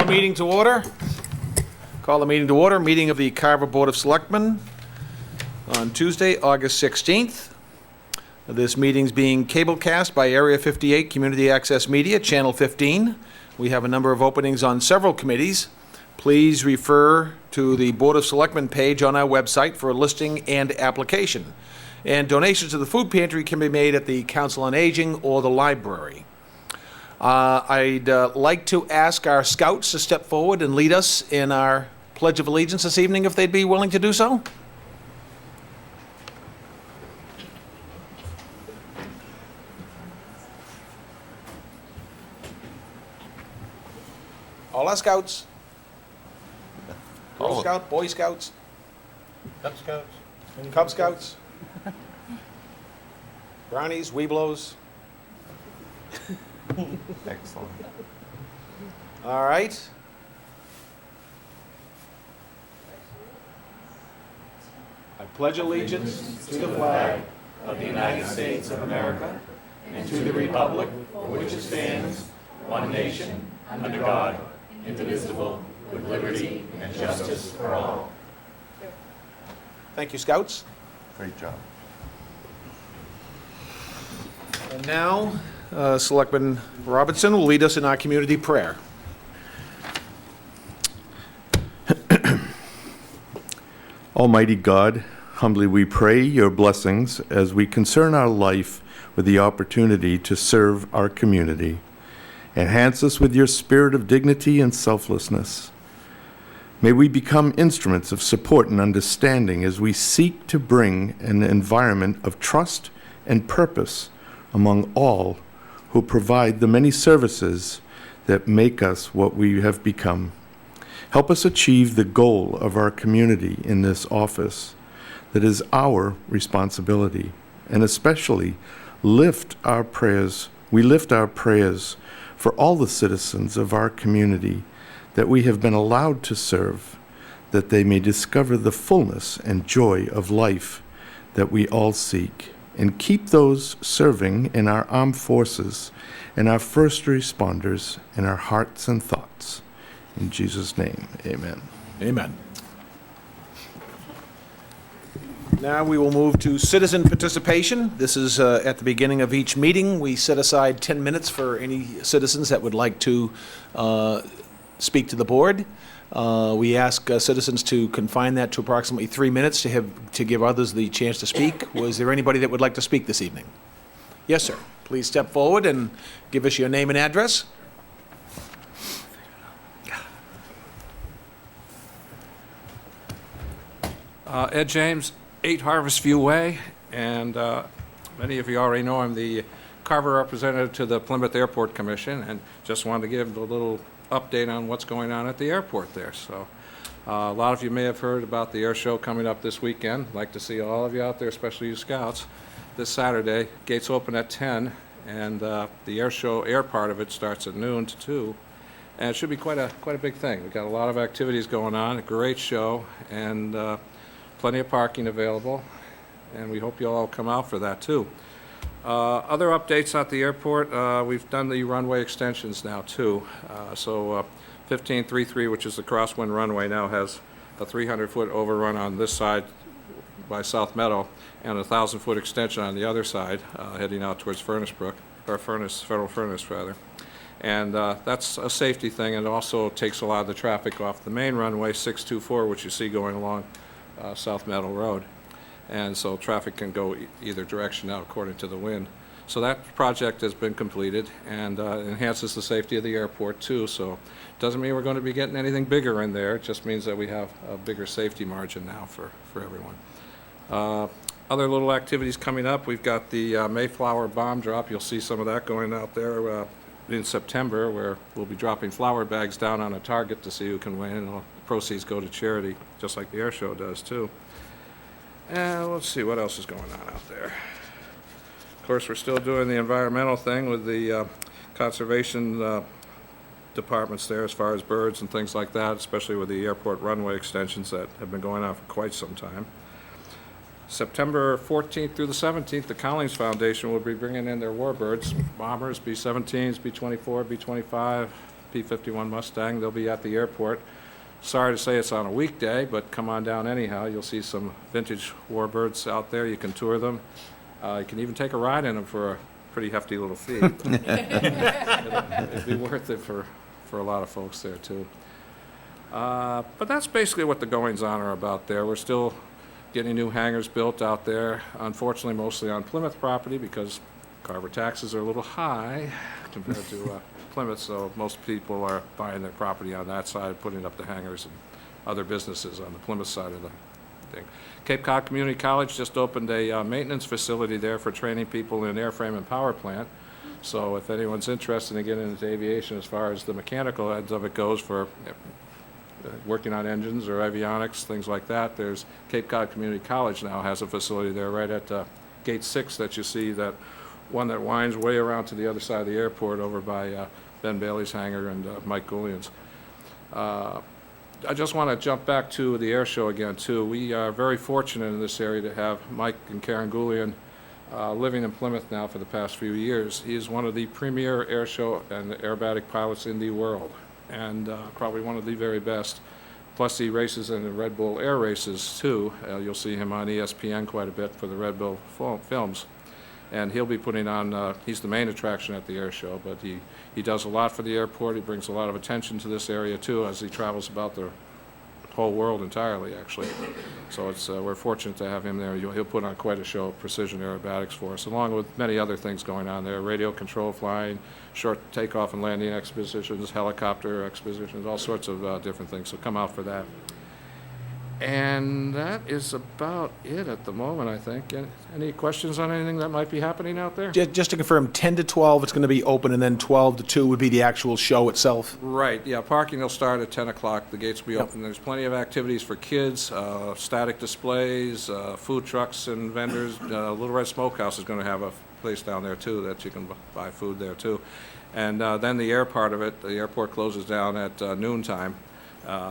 the meeting to order. Call the meeting to order. Meeting of the Carver Board of Selectmen on Tuesday, August 16th. This meeting's being cablecast by Area 58 Community Access Media, Channel 15. We have a number of openings on several committees. Please refer to the Board of Selectmen page on our website for a listing and application. And donations to the food pantry can be made at the Council on Aging or the library. I'd like to ask our scouts to step forward and lead us in our Pledge of Allegiance this evening, if they'd be willing to do so. All our scouts. Girl Scout, Boy Scouts. Cub Scouts. Cub Scouts. Brownies, Weeblos. Excellent. All right. I pledge allegiance to the flag of the United States of America and to the republic for which it stands, one nation, under God, indivisible, with liberty and justice for all. Thank you, Scouts. Great job. And now, Selectman Robinson will lead us in our community prayer. Almighty God, humbly we pray your blessings as we concern our life with the opportunity to serve our community. Enhance us with your spirit of dignity and selflessness. May we become instruments of support and understanding as we seek to bring an environment of trust and purpose among all who provide the many services that make us what we have become. Help us achieve the goal of our community in this office that is our responsibility, and especially we lift our prayers for all the citizens of our community that we have been allowed to serve, that they may discover the fullness and joy of life that we all seek, and keep those serving in our armed forces and our first responders in our hearts and thoughts. In Jesus' name, amen. Amen. Now we will move to citizen participation. This is at the beginning of each meeting. We set aside 10 minutes for any citizens that would like to speak to the board. We ask citizens to confine that to approximately 3 minutes to give others the chance to speak. Was there anybody that would like to speak this evening? Yes, sir. Please step forward and give us your name and address. Ed James, 8 Harvest View Way, and many of you already know I'm the Carver representative to the Plymouth Airport Commission, and just wanted to give a little update on what's going on at the airport there. So a lot of you may have heard about the air show coming up this weekend. I'd like to see all of you out there, especially you scouts, this Saturday. Gates open at 10, and the air part of it starts at noon to 2. And it should be quite a big thing. We've got a lot of activities going on, a great show, and plenty of parking available, and we hope you all come out for that too. Other updates at the airport, we've done the runway extensions now too. So 1533, which is the crosswind runway, now has a 300-foot overrun on this side by South Meadow and a 1,000-foot extension on the other side, heading out towards Federal Furnace rather. And that's a safety thing, and it also takes a lot of the traffic off the main runway 624, which you see going along South Meadow Road. And so traffic can go either direction now according to the wind. So that project has been completed and enhances the safety of the airport too. So it doesn't mean we're going to be getting anything bigger in there. It just means that we have a bigger safety margin now for everyone. Other little activities coming up. We've got the Mayflower bomb drop. You'll see some of that going out there in September, where we'll be dropping flower bags down on a target to see who can win, and the proceeds go to charity, just like the air show does too. And let's see what else is going on out there. Of course, we're still doing the environmental thing with the conservation departments there as far as birds and things like that, especially with the airport runway extensions that have been going on for quite some time. September 14th through the 17th, the Collins Foundation will be bringing in their warbirds, bombers, B-17s, B-24, B-25, P-51 Mustang. They'll be at the airport. Sorry to say it's on a weekday, but come on down anyhow. You'll see some vintage warbirds out there. You can tour them. You can even take a ride in them for a pretty hefty little fee. It'd be worth it for a lot of folks there, too. But that's basically what the goings-on are about there. We're still getting new hangars built out there, unfortunately mostly on Plymouth property because Carver taxes are a little high compared to Plymouth, so most people are buying their property on that side, putting up the hangars and other businesses on the Plymouth side of the thing. Cape Cod Community College just opened a maintenance facility there for training people in airframe and power plant. So if anyone's interested in getting into aviation as far as the mechanical end of it goes for working on engines or avionics, things like that, there's Cape Cod Community College now has a facility there right at Gate 6 that you see, that one that winds way around to the other side of the airport over by Ben Bailey's hangar and Mike Goulian's. I just want to jump back to the air show again, too. We are very fortunate in this area to have Mike and Karen Goulian living in Plymouth now for the past few years. He is one of the premier air show and aerobatic pilots in the world, and probably one of the very best. Plus, he races in the Red Bull air races, too. You'll see him on ESPN quite a bit for the Red Bull films. And he'll be putting on, he's the main attraction at the air show, but he does a lot for the airport. He brings a lot of attention to this area, too, as he travels about the whole world entirely, actually. So it's we're fortunate to have him there. He'll put on quite a show of precision aerobatics for us, along with many other things going on there: radio control flying, short takeoff and landing expositions, helicopter expositions, all sorts of different things. So come out for that. And that is about it at the moment, I think. Any questions on anything that might be happening out there? Just to confirm, 10 to 12 it's going to be open, and then 12 to 2 would be the actual show itself? Right, yeah, parking will start at 10 o'clock, the gates will be open. There's plenty of activities for kids, static displays, food trucks and vendors. Little Red Smokehouse is going to have a place down there, too, that you can buy food there, too. And then the air part of it, the airport closes down at noontime.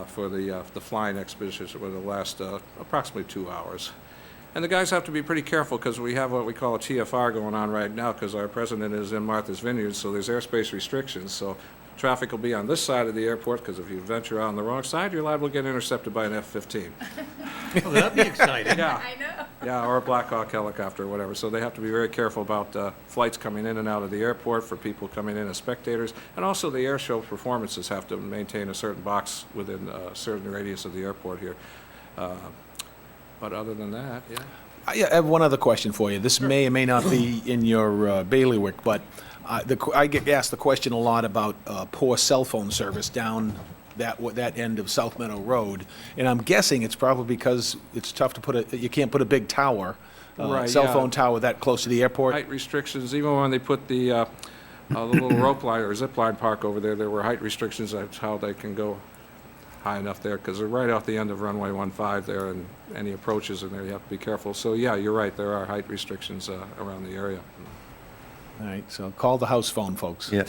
For the flying expeditions, which will last approximately 2 hours. And the guys have to be pretty careful because we have what we call a TFR going on right now because our president is in Martha's Vineyard, so there's airspace restrictions. So traffic will be on this side of the airport because if you venture out on the wrong side, you're liable to get intercepted by an F-15. Oh, that'd be exciting. Yeah. I know. Yeah, or a Black Hawk helicopter or whatever. So they have to be very careful about flights coming in and out of the airport for people coming in as spectators. And also the air show performances have to maintain a certain box within a certain radius of the airport here. But other than that, yeah. I have one other question for you. This may or may not be in your bailiwick, but I get asked the question a lot about poor cell phone service down that end of South Meadow Road, and I'm guessing it's probably because it's tough to you can't put a big tower, Right, cell yeah. phone tower that close to the airport. Height restrictions, even when they put the little rope line or zip line park over there were height restrictions. That's how they can go high enough there, because they're right off the end of runway 15 there, and any approaches in there, you have to be careful. So yeah, you're right, there are height restrictions around the area. All right, so call the house phone, folks. Yeah.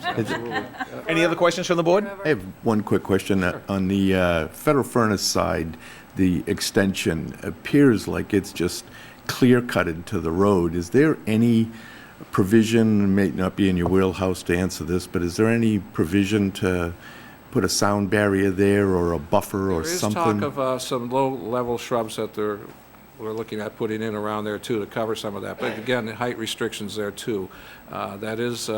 Absolutely. Any other questions from the board? I have one quick question. On the Federal Furnace side, the extension appears like it's just clear-cutted to the road. Is there any provision, it may not be in your wheelhouse to answer this, but is there any provision to put a sound barrier there or a buffer or something? There is talk of some low-level shrubs that we're looking at putting in around there, too, to cover some of that. But again, the height restrictions there, too. That is...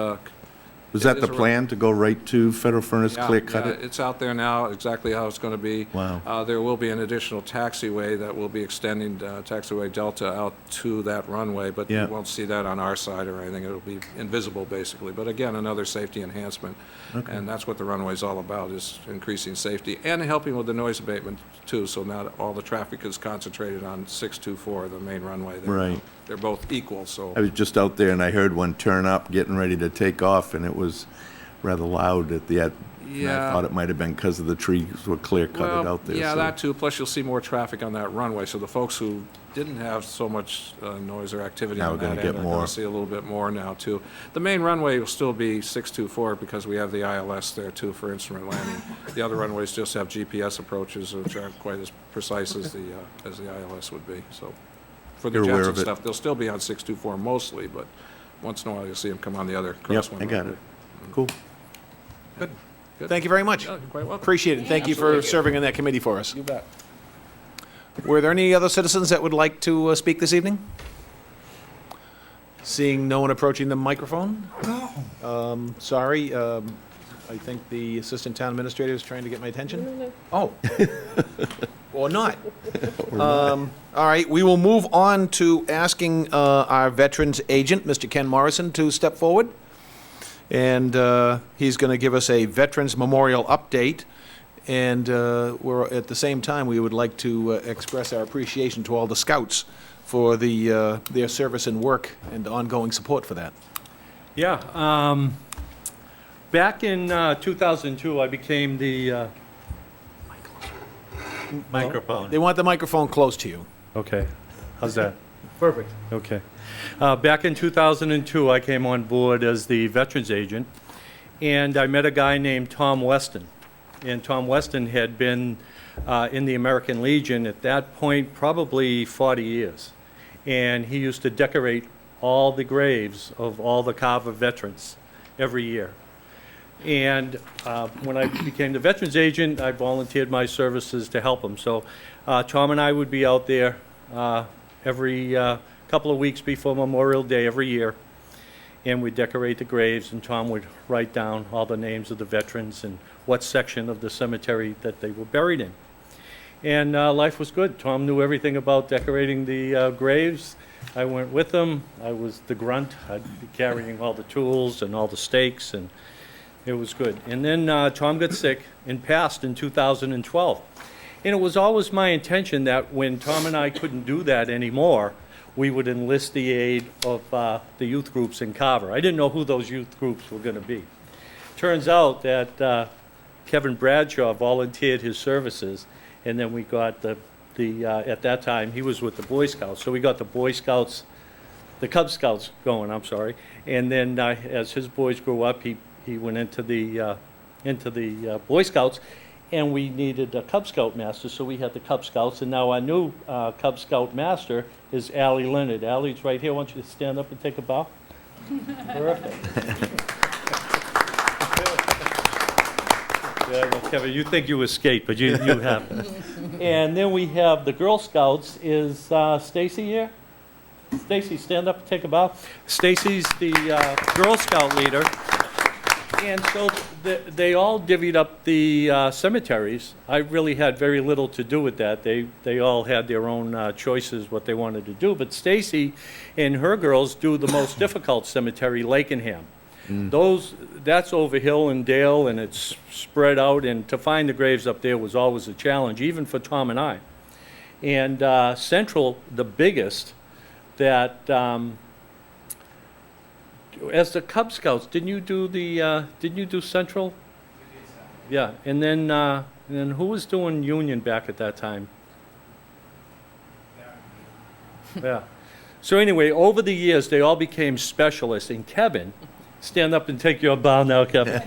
Was that it the is a- plan, to go right to Federal Furnace, Yeah, clear-cut yeah, it? it's out there now, exactly how it's going to be. Wow. There will be an additional taxiway that will be extending taxiway Delta out to that runway, but Yeah. you won't see that on our side or anything. It'll be invisible, basically. But again, another safety enhancement. And that's what the runway's all about, is increasing safety and helping with the noise abatement, too, so not all the traffic is concentrated on 624, the main runway there. Right. They're both equal, so... I was just out there and I heard one turn up, getting ready to take off, and it was rather loud at the end. And I Yeah. thought it might have been because of the trees were clear-cutted out there. Yeah, so- that too, plus you'll see more traffic on that runway, so the folks who didn't have so much noise or activity Now on we're gonna that get end are going more. to see a little bit more now, too. The main runway will still be 624 because we have the ILS there, too, for instrument landing. The other runways just have GPS approaches, which aren't quite as precise as the ILS would be, so. For the You're aware jets of and it. stuff, they'll still be on 624 mostly, but once in a while you'll see them come on the other Yep, crosswind. I got it. Cool. Good. Good. Thank you very much. Yeah, you're quite welcome. Appreciate it. Thank you for Absolutely. serving on that committee for us. You bet. Were there any other citizens that would like to speak this evening? Seeing no one approaching the microphone? No. Sorry, I think the Assistant Town Administrator is trying to get my attention. Oh. Or not. All right, we will move on to asking our Veterans Agent, Mr. Ken Morrison, to step forward. And he's going to give us a Veterans Memorial update. And at the same time, we would like to express our appreciation to all the scouts for their service and work and ongoing support for that. Yeah, back in 2002, I became the, Microphone. They want the microphone close to you. okay, how's that? Perfect. Okay. Back in 2002, I came on board as the Veterans Agent, and I met a guy named Tom Weston. And Tom Weston had been in the American Legion at that point probably 40 years. And he used to decorate all the graves of all the Carver veterans every year. And when I became the Veterans Agent, I volunteered my services to help him. So Tom and I would be out there every couple of weeks before Memorial Day every year. And we'd decorate the graves, and Tom would write down all the names of the veterans and what section of the cemetery that they were buried in. And life was good. Tom knew everything about decorating the graves. I went with him. I was the grunt. I'd be carrying all the tools and all the stakes, and it was good. And then Tom got sick and passed in 2012. And it was always my intention that when Tom and I couldn't do that anymore, we would enlist the aid of the youth groups in Carver. I didn't know who those youth groups were going to be. Turns out that Kevin Bradshaw volunteered his services, and then we got at that time, he was with the Boy Scouts, so we got the Boy Scouts, the Cub Scouts going, I'm sorry. And then as his boys grew up, he went into the Boy Scouts, and we needed a Cub Scout master, so we had the Cub Scouts, and now our new Cub Scout master is Allie Leonard. Allie's right here. I want you to stand up and take a bow. Perfect. Yeah, well, Kevin, you think you escaped, but you haven't. And then we have the Girl Scouts. Is Stacy here? Stacy, stand up and take a bow. Stacy's the Girl Scout leader. And so they all divvied up the cemeteries. I really had very little to do with that. They all had their own choices what they wanted to do. But Stacy and her girls do the most difficult cemetery, Lakenham. That's over hill and dale, and it's spread out. And to find the graves up there was always a challenge, even for Tom and I. And Central, the biggest, that as the Cub Scouts, didn't you do Central? Yeah, and then who was doing Union back at that time? Yeah. So anyway, over the years, they all became specialists. And Kevin, stand up and take your bow now, Kevin.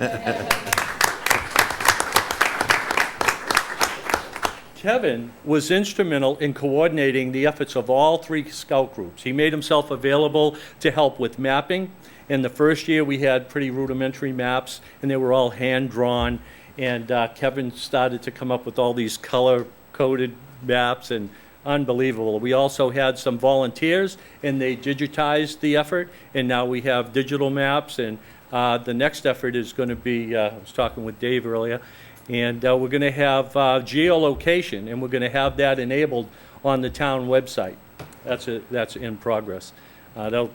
Kevin was instrumental in coordinating the efforts of all three scout groups. He made himself available to help with mapping. In the first year, we had pretty rudimentary maps, and they were all hand-drawn. And Kevin started to come up with all these color-coded maps, and unbelievable. We also had some volunteers, and they digitized the effort, and now we have digital maps. And the next effort is going to be, I was talking with Dave earlier, and we're going to have geolocation, and we're going to have that enabled on the town website. That's in progress. That'll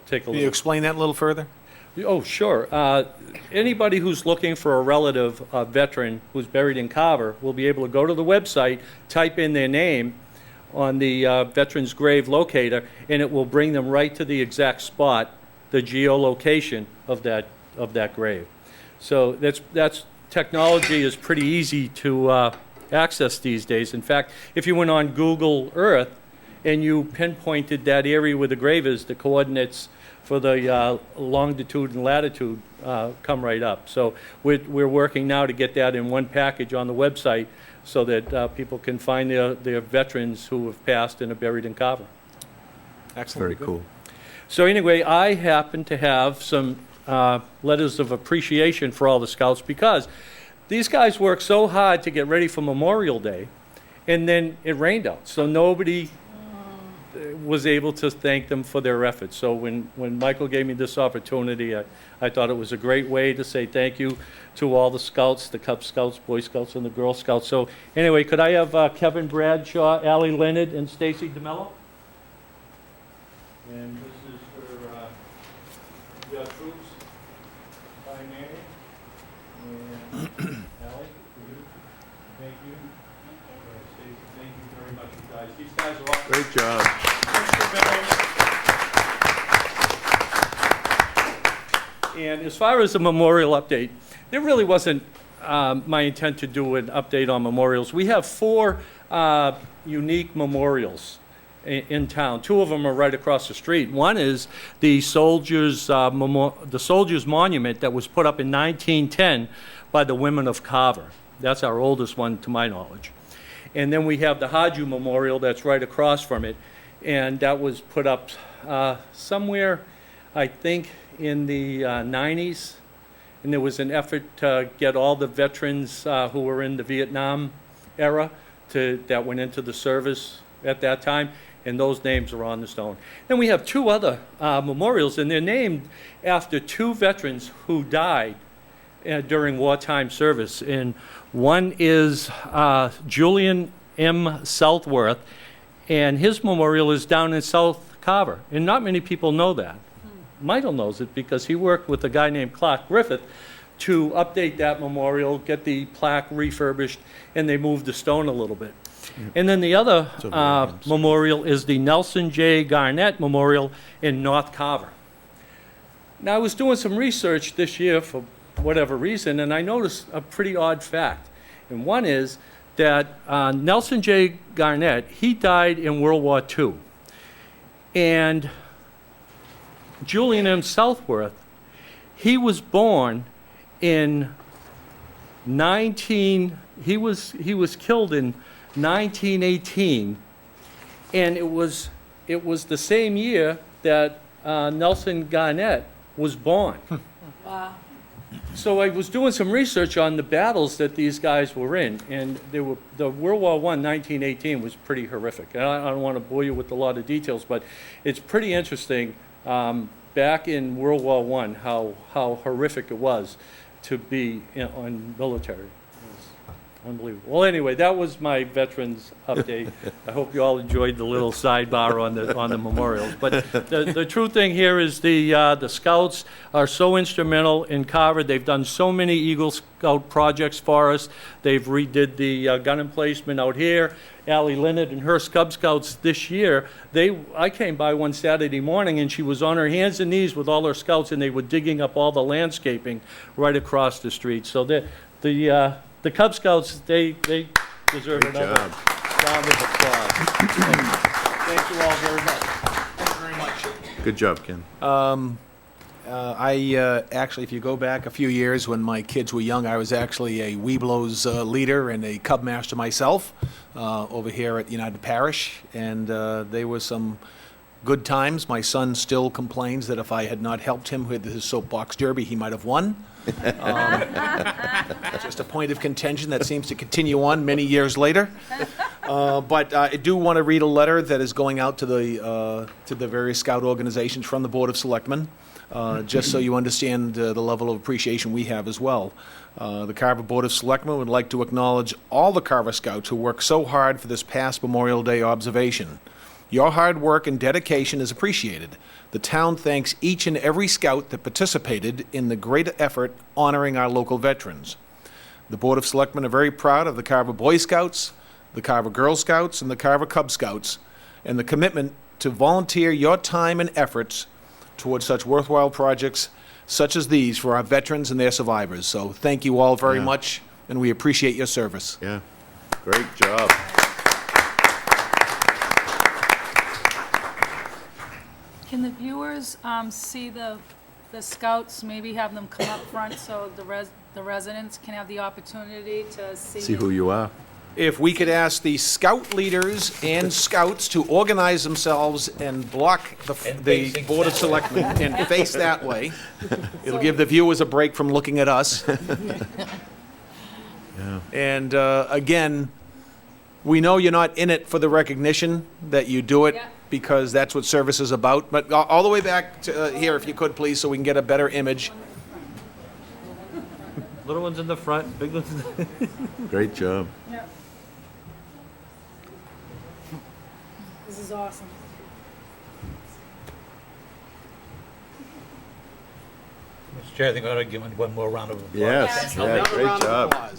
take a Can you little. explain that a little further? Oh, sure. Anybody who's looking for a relative, a veteran who's buried in Carver, will be able to go to the website, type in their name on the Veterans Grave Locator, and it will bring them right to the exact spot, the geolocation of that grave. So that's technology is pretty easy to access these days. In fact, if you went on Google Earth and you pinpointed that area where the grave is, the coordinates for the longitude and latitude come right up. So we're working now to get that in one package on the website so that people can find their veterans who have passed and are buried in Carver. Excellent. Very cool. So anyway, I happen to have some letters of appreciation for all the scouts, because these guys worked so hard to get ready for Memorial Day, and then it rained out, so nobody was able to thank them for their efforts. So when Michael gave me this opportunity, I thought it was a great way to say thank you to all the scouts, the Cub Scouts, Boy Scouts, and the Girl Scouts. So anyway, could I have Kevin Bradshaw, Ally Leonard, and Stacy DeMello? And this is for your troops, by Mary. And Ally, for you. Thank you. Stacy, thank you very much, you guys. These guys are all Great job. And as far as the memorial update, there really wasn't my intent to do an update on memorials. We have 4 unique memorials in town. 2 of them are right across the street. One is the Soldiers Monument that was put up in 1910 by the women of Carver. That's our oldest one, to my knowledge. And then we have the Haju Memorial that's right across from it, and that was put up somewhere, I think, in the 90s. And there was an effort to get all the veterans who were in the Vietnam era that went into the service at that time, and those names are on the stone. Then we have 2 other memorials, and they're named after 2 veterans who died during wartime service. And one is Julian M. Southworth, and his memorial is down in South Carver, and not many people know that. Michael knows it because he worked with a guy named Clark Griffith to update that memorial, get the plaque refurbished, and they moved the stone a little bit. And then the other memorial is the Nelson J. Garnett Memorial in North Carver. Now, I was doing some research this year for whatever reason, and I noticed a pretty odd fact. And one is that Nelson J. Garnett, he died in World War II. And Julian M. Southworth, he was born in he was killed in 1918, and it was the same year that Nelson Garnett was born. Wow. So I was doing some research on the battles that these guys were in, and the World War I, 1918, was pretty horrific. And I don't want to bore you with a lot of details, but it's pretty interesting back in World War I how horrific it was to be on military. Unbelievable. Well, anyway, that was my veterans update. I hope you all enjoyed the little sidebar on the memorials. But the true thing here is the Scouts are so instrumental in Carver. They've done so many Eagle Scout projects for us. They've redid the gun emplacement out here. Ally Leonard and her Cub Scouts this year, I came by one Saturday morning and she was on her hands and knees with all her Scouts, and they were digging up all the landscaping right across the street. So the Cub Scouts, they deserve Great another job. round of applause. Thank you all very much. Thank you very much. Good job, Ken. I actually, if you go back a few years when my kids were young, I was actually a Webelos leader and a Cub Master myself over here at United Parish, and they were some good times. My son still complains that if I had not helped him with his soapbox derby, he might have won. Just a point of contention that seems to continue on many years later. But I do want to read a letter that is going out to the various Scout organizations from the Board of Selectmen, just so you understand the level of appreciation we have as well. The Carver Board of Selectmen would like to acknowledge all the Carver Scouts who worked so hard for this past Memorial Day observation. Your hard work and dedication is appreciated. The town thanks each and every Scout that participated in the great effort honoring our local veterans. The Board of Selectmen are very proud of the Carver Boy Scouts, the Carver Girl Scouts, and the Carver Cub Scouts, and the commitment to volunteer your time and efforts towards such worthwhile projects such as these for our veterans and their survivors. So thank you all very much, and we appreciate your service. Yeah, great job. Can the viewers see the Scouts, maybe have them come up front so the residents can have the opportunity to see? See who you are. if we could ask the scout leaders and scouts to organize themselves and block the Board of Selectmen and face that way. It'll give the viewers a break from looking at us. And again, we know you're not in it for the recognition, that you do it Yeah. because that's what service is about. But all the way back to here, if you could, please, so we can get a better image. Little ones in the front, big ones in the... Great job. Yeah. This is awesome. Mr. Chair, I think I ought to give one more round of applause. Yes, yeah, Another great round of job. applause.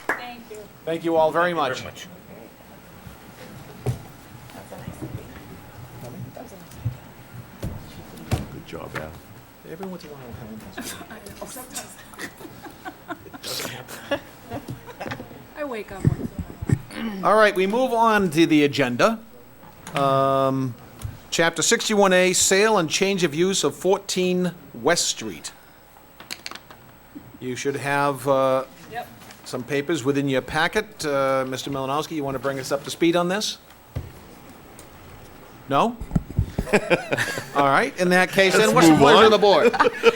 Thank you. Thank you all very much. Very much. Good job, Al. Every once in a while, I wake up once in a while. all right, we move on to the agenda. Chapter 61A, Sale and Change of Use of 14 West Street. You should have Yep. some papers within your packet. Mr. Malinowski, you want to bring us up to speed on this? No? All right, in that case, then, what's the move pleasure on. of the board?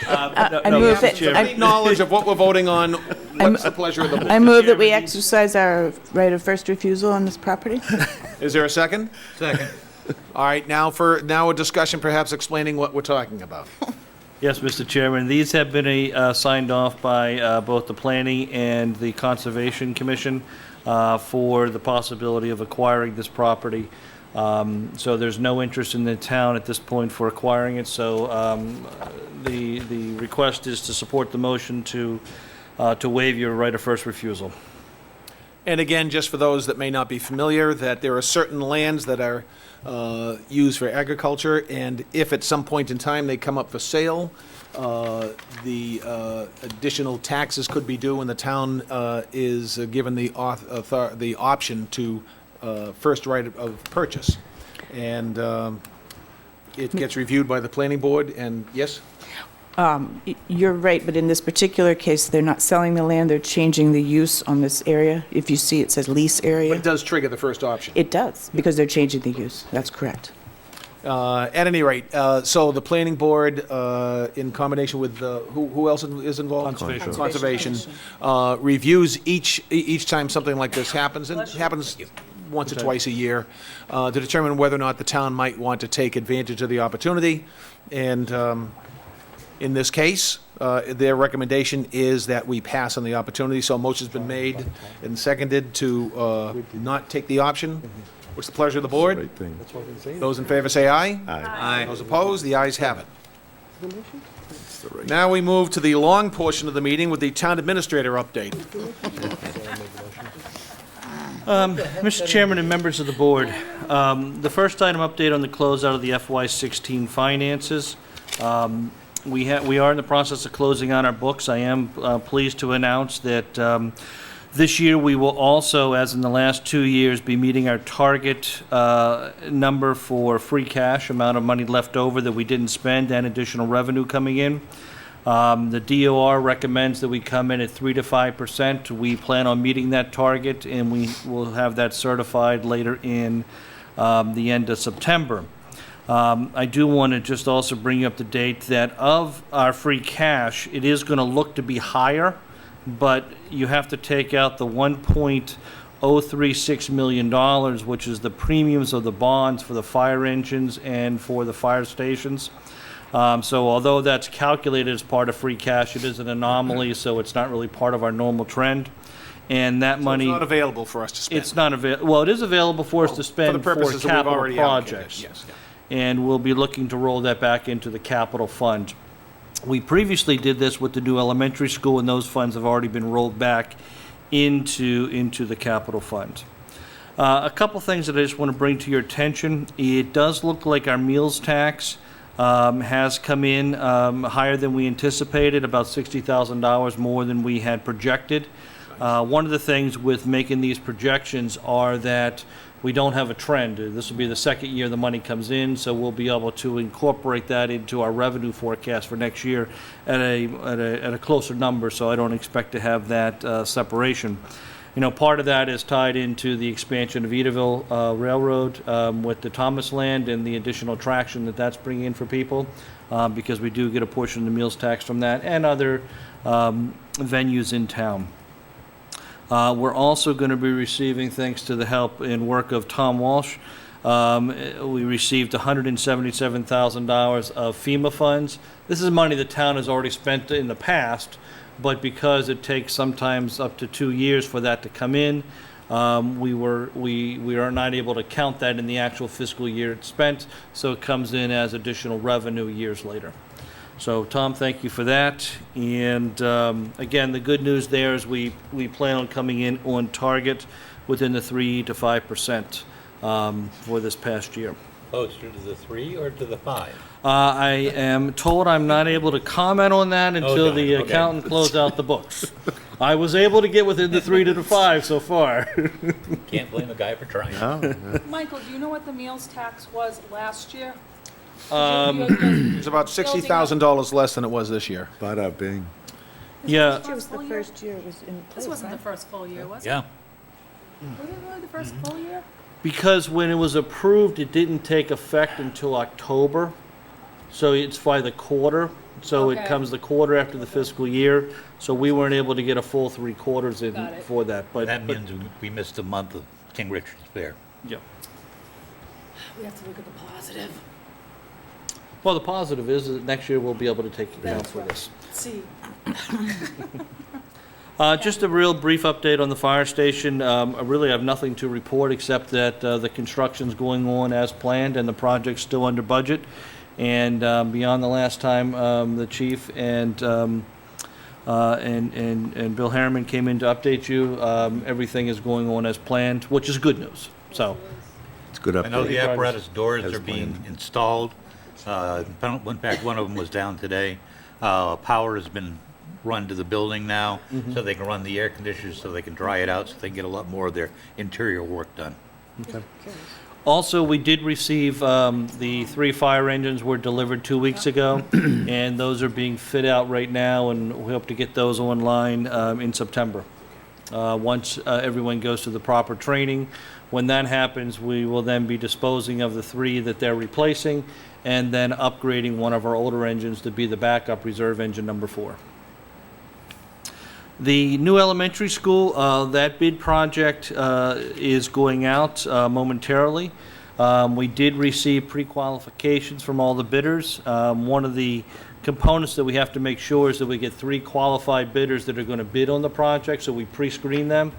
I move that, Complete knowledge of what we're voting on, what's the pleasure of the board? I move that we exercise our right of first refusal on this property. Is there a second? Second. All right, now a discussion perhaps explaining what we're talking about. Yes, Mr. Chairman, these have been signed off by both the Planning and the Conservation Commission for the possibility of acquiring this property. So there's no interest in the town at this point for acquiring it, so the request is to support the motion to waive your right of first refusal. And again, just for those that may not be familiar, that there are certain lands that are used for agriculture, and if at some point in time they come up for sale, the additional taxes could be due, and the town is given the option to first right of purchase. And it gets reviewed by the planning board, and yes? You're right, but in this particular case, they're not selling the land, they're changing the use on this area. If you see, it says lease But it area. does trigger the first option. It does, because they're changing the use. That's correct. At any rate, so the planning board, in combination with who else is involved? Conservation. Conservation, reviews each time something like this happens, and it happens once or twice a year, to determine whether or not the town might want to take advantage of the opportunity. And in this case, their recommendation is that we pass on the opportunity. So a motion's been made and seconded to not take the option. What's the pleasure of the board? Right thing. Those in favor say aye. Aye. Those opposed, the ayes have it. Now we move to the long portion of the meeting with the town administrator update. Mr. Chairman and members of the board, the first item update on the closeout of the FY16 finances. We are in the process of closing on our books. I am pleased to announce that this year we will also, as in the last 2 years, be meeting our target number for free cash, amount of money left over that we didn't spend, and additional revenue coming in. The DOR recommends that we come in at 3 to 5%. We plan on meeting that target, and we will have that certified later in the end of September. I do want to just also bring you up to date that of our free cash, it is going to look to be higher, but you have to take out the $1.036 million, which is the premiums of the bonds for the fire engines and for the fire stations. So although that's calculated as part of free cash, it is an anomaly, so it's not really part of our normal trend. And that money... It's not available for us to spend. It's not available, well, it is available for us to spend for purposes that we've capital already allocated, projects. yes. And we'll be looking to roll that back into the capital fund. We previously did this with the new elementary school, and those funds have already been rolled back into the capital fund. A couple things that I just want to bring to your attention. It does look like our meals tax has come in higher than we anticipated, about $60,000 more than we had projected. One of the things with making these projections are that we don't have a trend. This will be the second year the money comes in, so we'll be able to incorporate that into our revenue forecast for next year at a closer number, so I don't expect to have that separation. You know, part of that is tied into the expansion of Edaville Railroad with the Thomas land and the additional traction that that's bringing in for people, because we do get a portion of the meals tax from that and other venues in town. We're also going to be receiving, thanks to the help and work of Tom Walsh, we received $177,000 of FEMA funds. This is money the town has already spent in the past, but because it takes sometimes up to 2 years for that to come in, we are not able to count that in the actual fiscal year it's spent, so it comes in as additional revenue years later. So, Tom, thank you for that. And again, the good news there is we plan on coming in on target within the 3 to 5% for this past year. Closer to the 3 or to the 5? I am told I'm not able to comment on that until darn, the okay. accountant closed out the books. I was able to get within the 3 to the 5 so far. Can't blame a guy for trying. Michael, do you know what the meals tax was last year? It's about $60,000 less than it was this year. Bada bing. Yeah. It was the first year it was in place, This wasn't the right? first full year, was it? Yeah. Was it really the first full year? Because when it was approved, it didn't take effect until October, so it's by the quarter. So it Okay. comes the quarter after the fiscal year, so we weren't able to get a full 3 quarters in Got it. for that. But That means we missed a month of King Richard's Fair. yeah. We have to look at the positive. Well, the positive is that next year we'll be able to take account for this. See. Just a real brief update on the fire station. I really have nothing to report except that the construction's going on as planned and the project's still under budget. And beyond the last time the chief and Bill Harriman came in to update you, everything is going on as planned, which is good news. So, It's a good I know update. the apparatus doors As are being planned. installed. In fact, one of them was down today. Power has been run to the building now, so they can run the air conditioners, so they can dry it out, so they can get a lot more of their interior work done. also, we did receive the 3 fire engines were delivered 2 weeks ago, and those are being fit out right now, and we hope to get those online in September. Once everyone goes through the proper training. When that happens, we will then be disposing of the 3 that they're replacing and then upgrading one of our older engines to be the backup reserve engine number 4. The new elementary school, that bid project is going out momentarily. We did receive pre-qualifications from all the bidders. One of the components that we have to make sure is that we get 3 qualified bidders that are going to bid on the project, so we pre-screen them.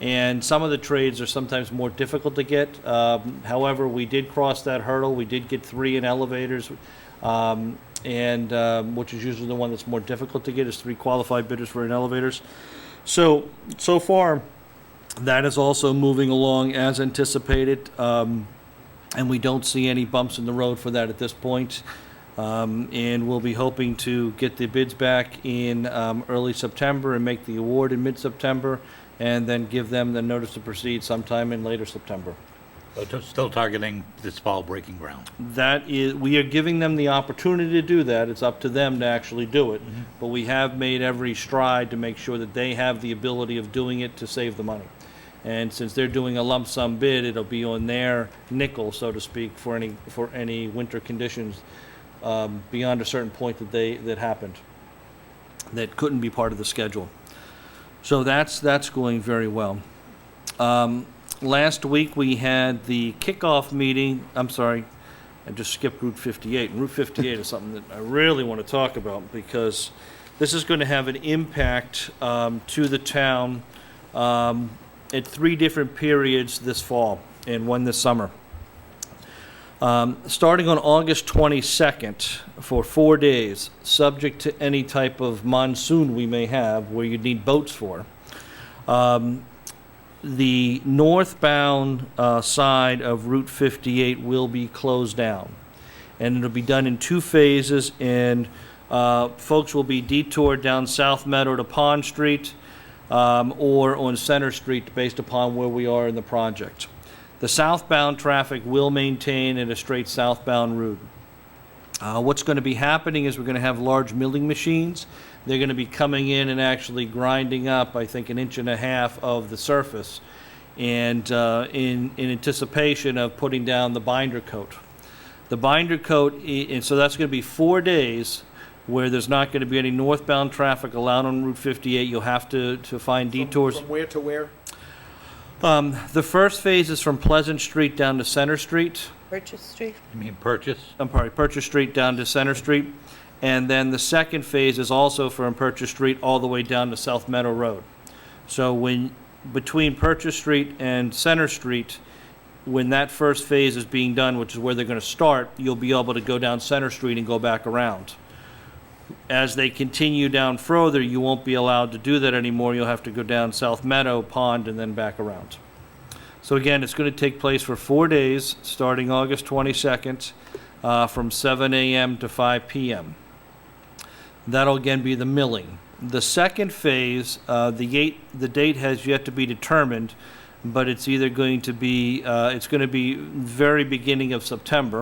And some of the trades are sometimes more difficult to get. However, we did cross that hurdle. We did get 3 in elevators, which is usually the one that's more difficult to get, is 3 qualified bidders for in elevators. So far, that is also moving along as anticipated, and we don't see any bumps in the road for that at this point. And we'll be hoping to get the bids back in early September and make the award in mid-September, and then give them the notice to proceed sometime in later September. So still targeting this fall breaking ground. That is, we are giving them the opportunity to do that. It's up to them to actually do it. But we have made every stride to make sure that they have the ability of doing it to save the money. And since they're doing a lump sum bid, it'll be on their nickel, so to speak, for any winter conditions beyond a certain point that happened that couldn't be part of the schedule. So that's going very well. Last week we had the kickoff meeting. I'm sorry, I just skipped Route 58. And Route 58 is something that I really want to talk about because this is going to have an impact to the town at 3 different periods this fall and 1 this summer. Starting on August 22nd for 4 days, subject to any type of monsoon we may have where you need boats for. The northbound side of Route 58 will be closed down. And it'll be done in 2 phases, and folks will be detoured down South Meadow to Pond Street or on Center Street based upon where we are in the project. The southbound traffic will maintain at a straight southbound route. What's going to be happening is we're going to have large milling machines. They're going to be coming in and actually grinding up, I think, 1.5 inches of the surface, and in anticipation of putting down the binder coat. The binder coat, and so that's going to be 4 days where there's not going to be any northbound traffic allowed on Route 58. You'll have to find detours. From where to where? The first phase is from Pleasant Street down to Center Street. Purchase Street? You mean Purchase? I'm sorry, Purchase Street down to Center Street. And then the second phase is also from Purchase Street all the way down to South Meadow Road. So between Purchase Street and Center Street, when that first phase is being done, which is where they're going to start, you'll be able to go down Center Street and go back around. As they continue down further, you won't be allowed to do that anymore. You'll have to go down South Meadow Pond and then back around. So again, it's going to take place for 4 days, starting August 22nd, from 7 a.m. to 5 p.m. That'll again be the milling. The second phase, the date has yet to be determined, but it's either going to be, it's going to be very beginning of September,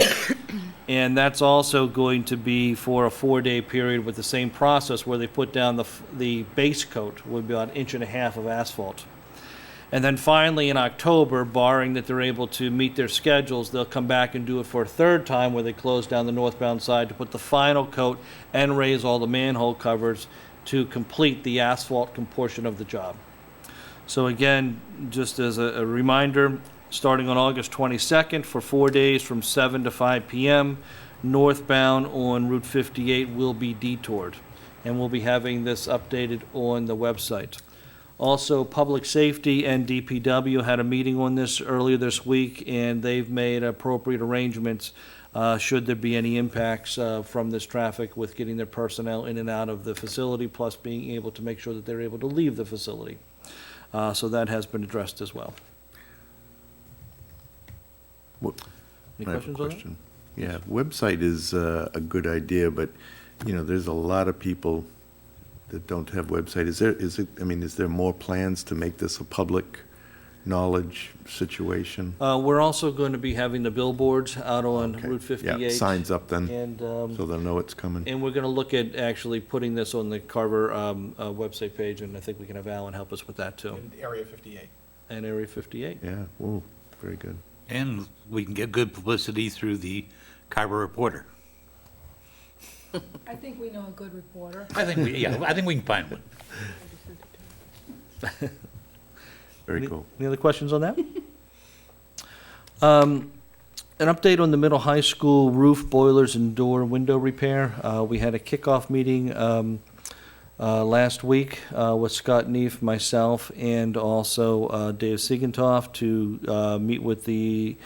and that's also going to be for a 4-day period with the same process where they put down the base coat, would be about 1.5 inches of asphalt. And then finally in October, barring that they're able to meet their schedules, they'll come back and do it for a third time where they close down the northbound side to put the final coat and raise all the manhole covers to complete the asphalt portion of the job. So again, just as a reminder, starting on August 22nd for 4 days from 7 to 5 p.m., northbound on Route 58 will be detoured. And we'll be having this updated on the website. Also, Public Safety and DPW had a meeting on this earlier this week, and they've made appropriate arrangements should there be any impacts from this traffic with getting their personnel in and out of the facility, plus being able to make sure that they're able to leave the facility. So that has been addressed as well. Any I have a questions on that? question. Yeah, website is a good idea, but, there's a lot of people that don't have website. Is there more plans to make this a public knowledge situation? We're also going to be having the billboards out on Okay. Route 58. Yeah, signs up then, And, so they'll know it's coming. and we're going to look at actually putting this on the Carver website page, and I think we can have Alan help us with that too. Area 58. And Area 58. Yeah, whoa, very good. And we can get good publicity through the Carver Reporter. I think we know a good reporter. I think we can find one. Very cool. Any other questions on that? An update on the middle high school roof, boilers, and door window repair. We had a kickoff meeting last week with Scott Neef, myself, and also Dave Siegentoff to meet with the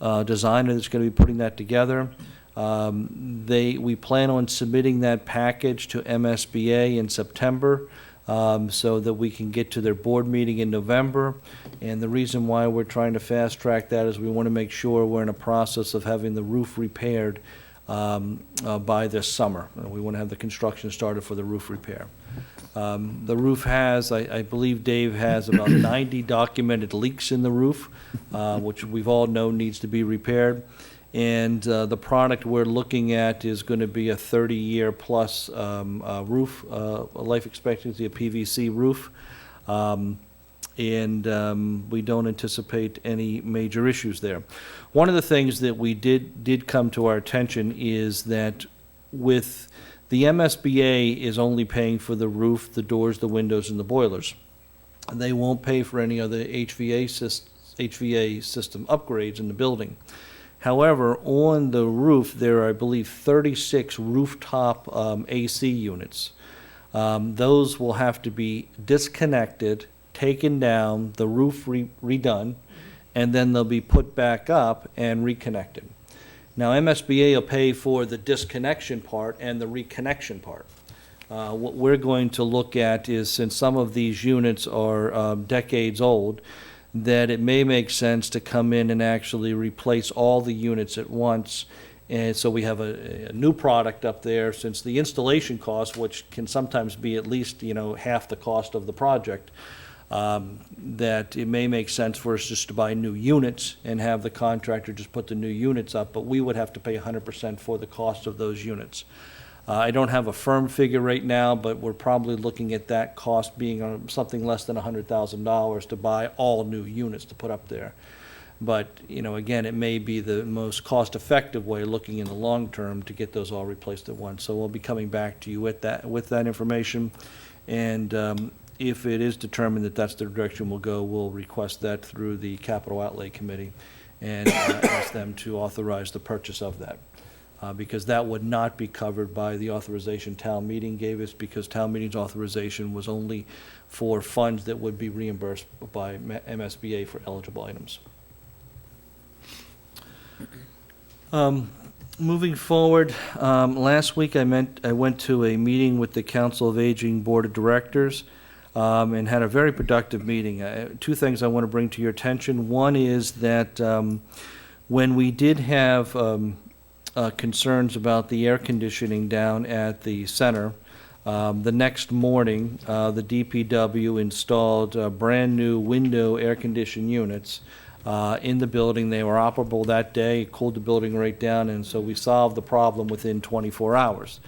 designer that's going to be putting that together. We plan on submitting that package to MSBA in September so that we can get to their board meeting in November. And the reason why we're trying to fast track that is we want to make sure we're in a process of having the roof repaired by this summer. We want to have the construction started for the roof repair. The roof has, I believe Dave has about 90 documented leaks in the roof, which we've all known needs to be repaired. And the product we're looking at is going to be a 30-year plus roof, life expectancy, a PVC roof. And we don't anticipate any major issues there. One of the things that we did come to our attention is that with the MSBA is only paying for the roof, the doors, the windows, and the boilers. They won't pay for any other HVA system upgrades in the building. However, on the roof, there are, I believe, 36 rooftop AC units. Those will have to be disconnected, taken down, the roof redone, and then they'll be put back up and reconnected. Now, MSBA will pay for the disconnection part and the reconnection part. What we're going to look at is, since some of these units are decades old, that it may make sense to come in and actually replace all the units at once. And so we have a new product up there, since the installation cost, which can sometimes be at least, half the cost of the project, that it may make sense for us just to buy new units and have the contractor just put the new units up, but we would have to pay 100% for the cost of those units. I don't have a firm figure right now, but we're probably looking at that cost being something less than $100,000 to buy all new units to put up there. But, again, it may be the most cost-effective way, looking in the long term, to get those all replaced at once. So we'll be coming back to you with that information. And if it is determined that that's the direction we'll go, we'll request that through the Capital Outlay Committee and ask them to authorize the purchase of that. Because that would not be covered by the authorization town meeting gave us, because town meeting's authorization was only for funds that would be reimbursed by MSBA for eligible items. Moving forward, last week I went to a meeting with the Council of Aging Board of Directors and had a very productive meeting. Two things I want to bring to your attention. One is that when we did have concerns about the air conditioning down at the center, the next morning the DPW installed brand-new window air-conditioned units in the building. They were operable that day, cooled the building right down, and so we solved the problem within 24 hours.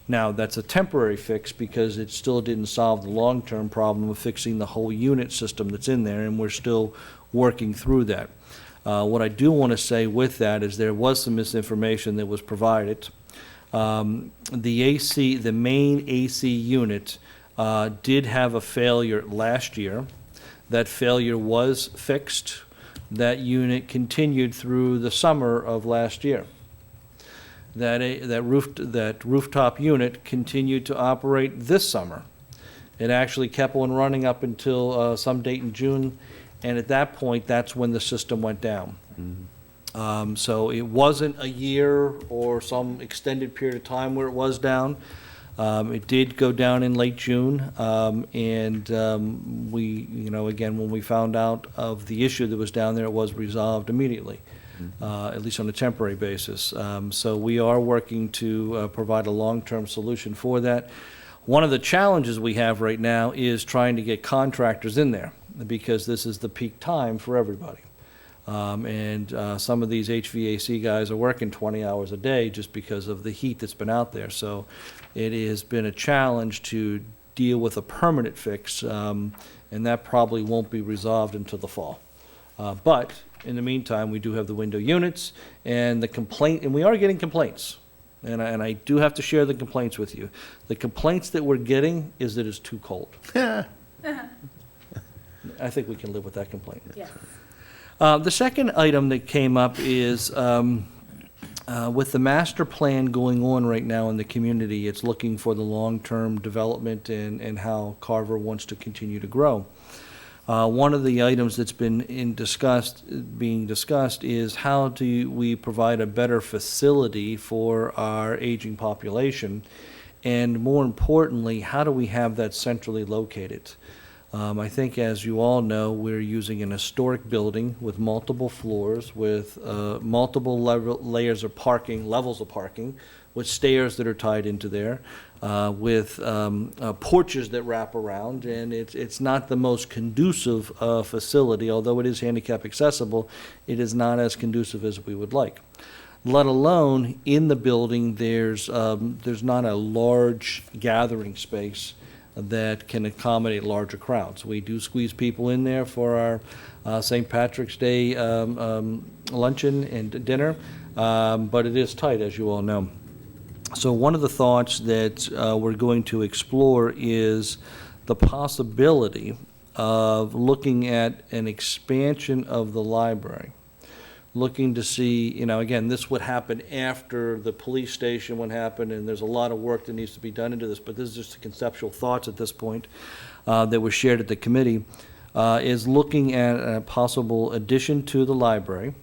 Now, that's a temporary fix because it still didn't solve the long-term problem of fixing the whole unit system that's in there, and we're still working through that. What I do want to say with that is there was some misinformation that was provided. The main AC unit did have a failure last year. That failure was fixed. That unit continued through the summer of last year. That rooftop unit continued to operate this summer. It actually kept on running up until some date in June, and at that point, that's when the system went down. So it wasn't a year or some extended period of time where it was down. It did go down in late June, and we, again, when we found out of the issue that was down there, it was resolved immediately, at least on a temporary basis. So we are working to provide a long-term solution for that. One of the challenges we have right now is trying to get contractors in there, because this is the peak time for everybody. And some of these HVAC guys are working 20 hours a day just because of the heat that's been out there. So it has been a challenge to deal with a permanent fix, and that probably won't be resolved until the fall. But in the meantime, we do have the window units and and we are getting complaints. And I do have to share the complaints with you. The complaints that we're getting is that it's too cold. I think we can live with that complaint. Yes. The second item that came up is with the master plan going on right now in the community, it's looking for the long-term development and how Carver wants to continue to grow. One of the items that's been being discussed is how do we provide a better facility for our aging population, and more importantly, how do we have that centrally located? I think, as you all know, we're using an historic building with multiple floors, with multiple levels of parking, with stairs that are tied into there, with porches that wrap around, and it's not the most conducive facility. Although it is handicap accessible, it is not as conducive as we would like. Let alone, in the building, there's not a large gathering space that can accommodate larger crowds. We do squeeze people in there for our St. Patrick's Day luncheon and dinner, but it is tight, as you all know. So one of the thoughts that we're going to explore is the possibility of looking at an expansion of the library. Looking to see, again, this would happen after the police station would happen, and there's a lot of work that needs to be done into this, but this is just conceptual thoughts at this point that were shared at the committee, is looking at a possible addition to the library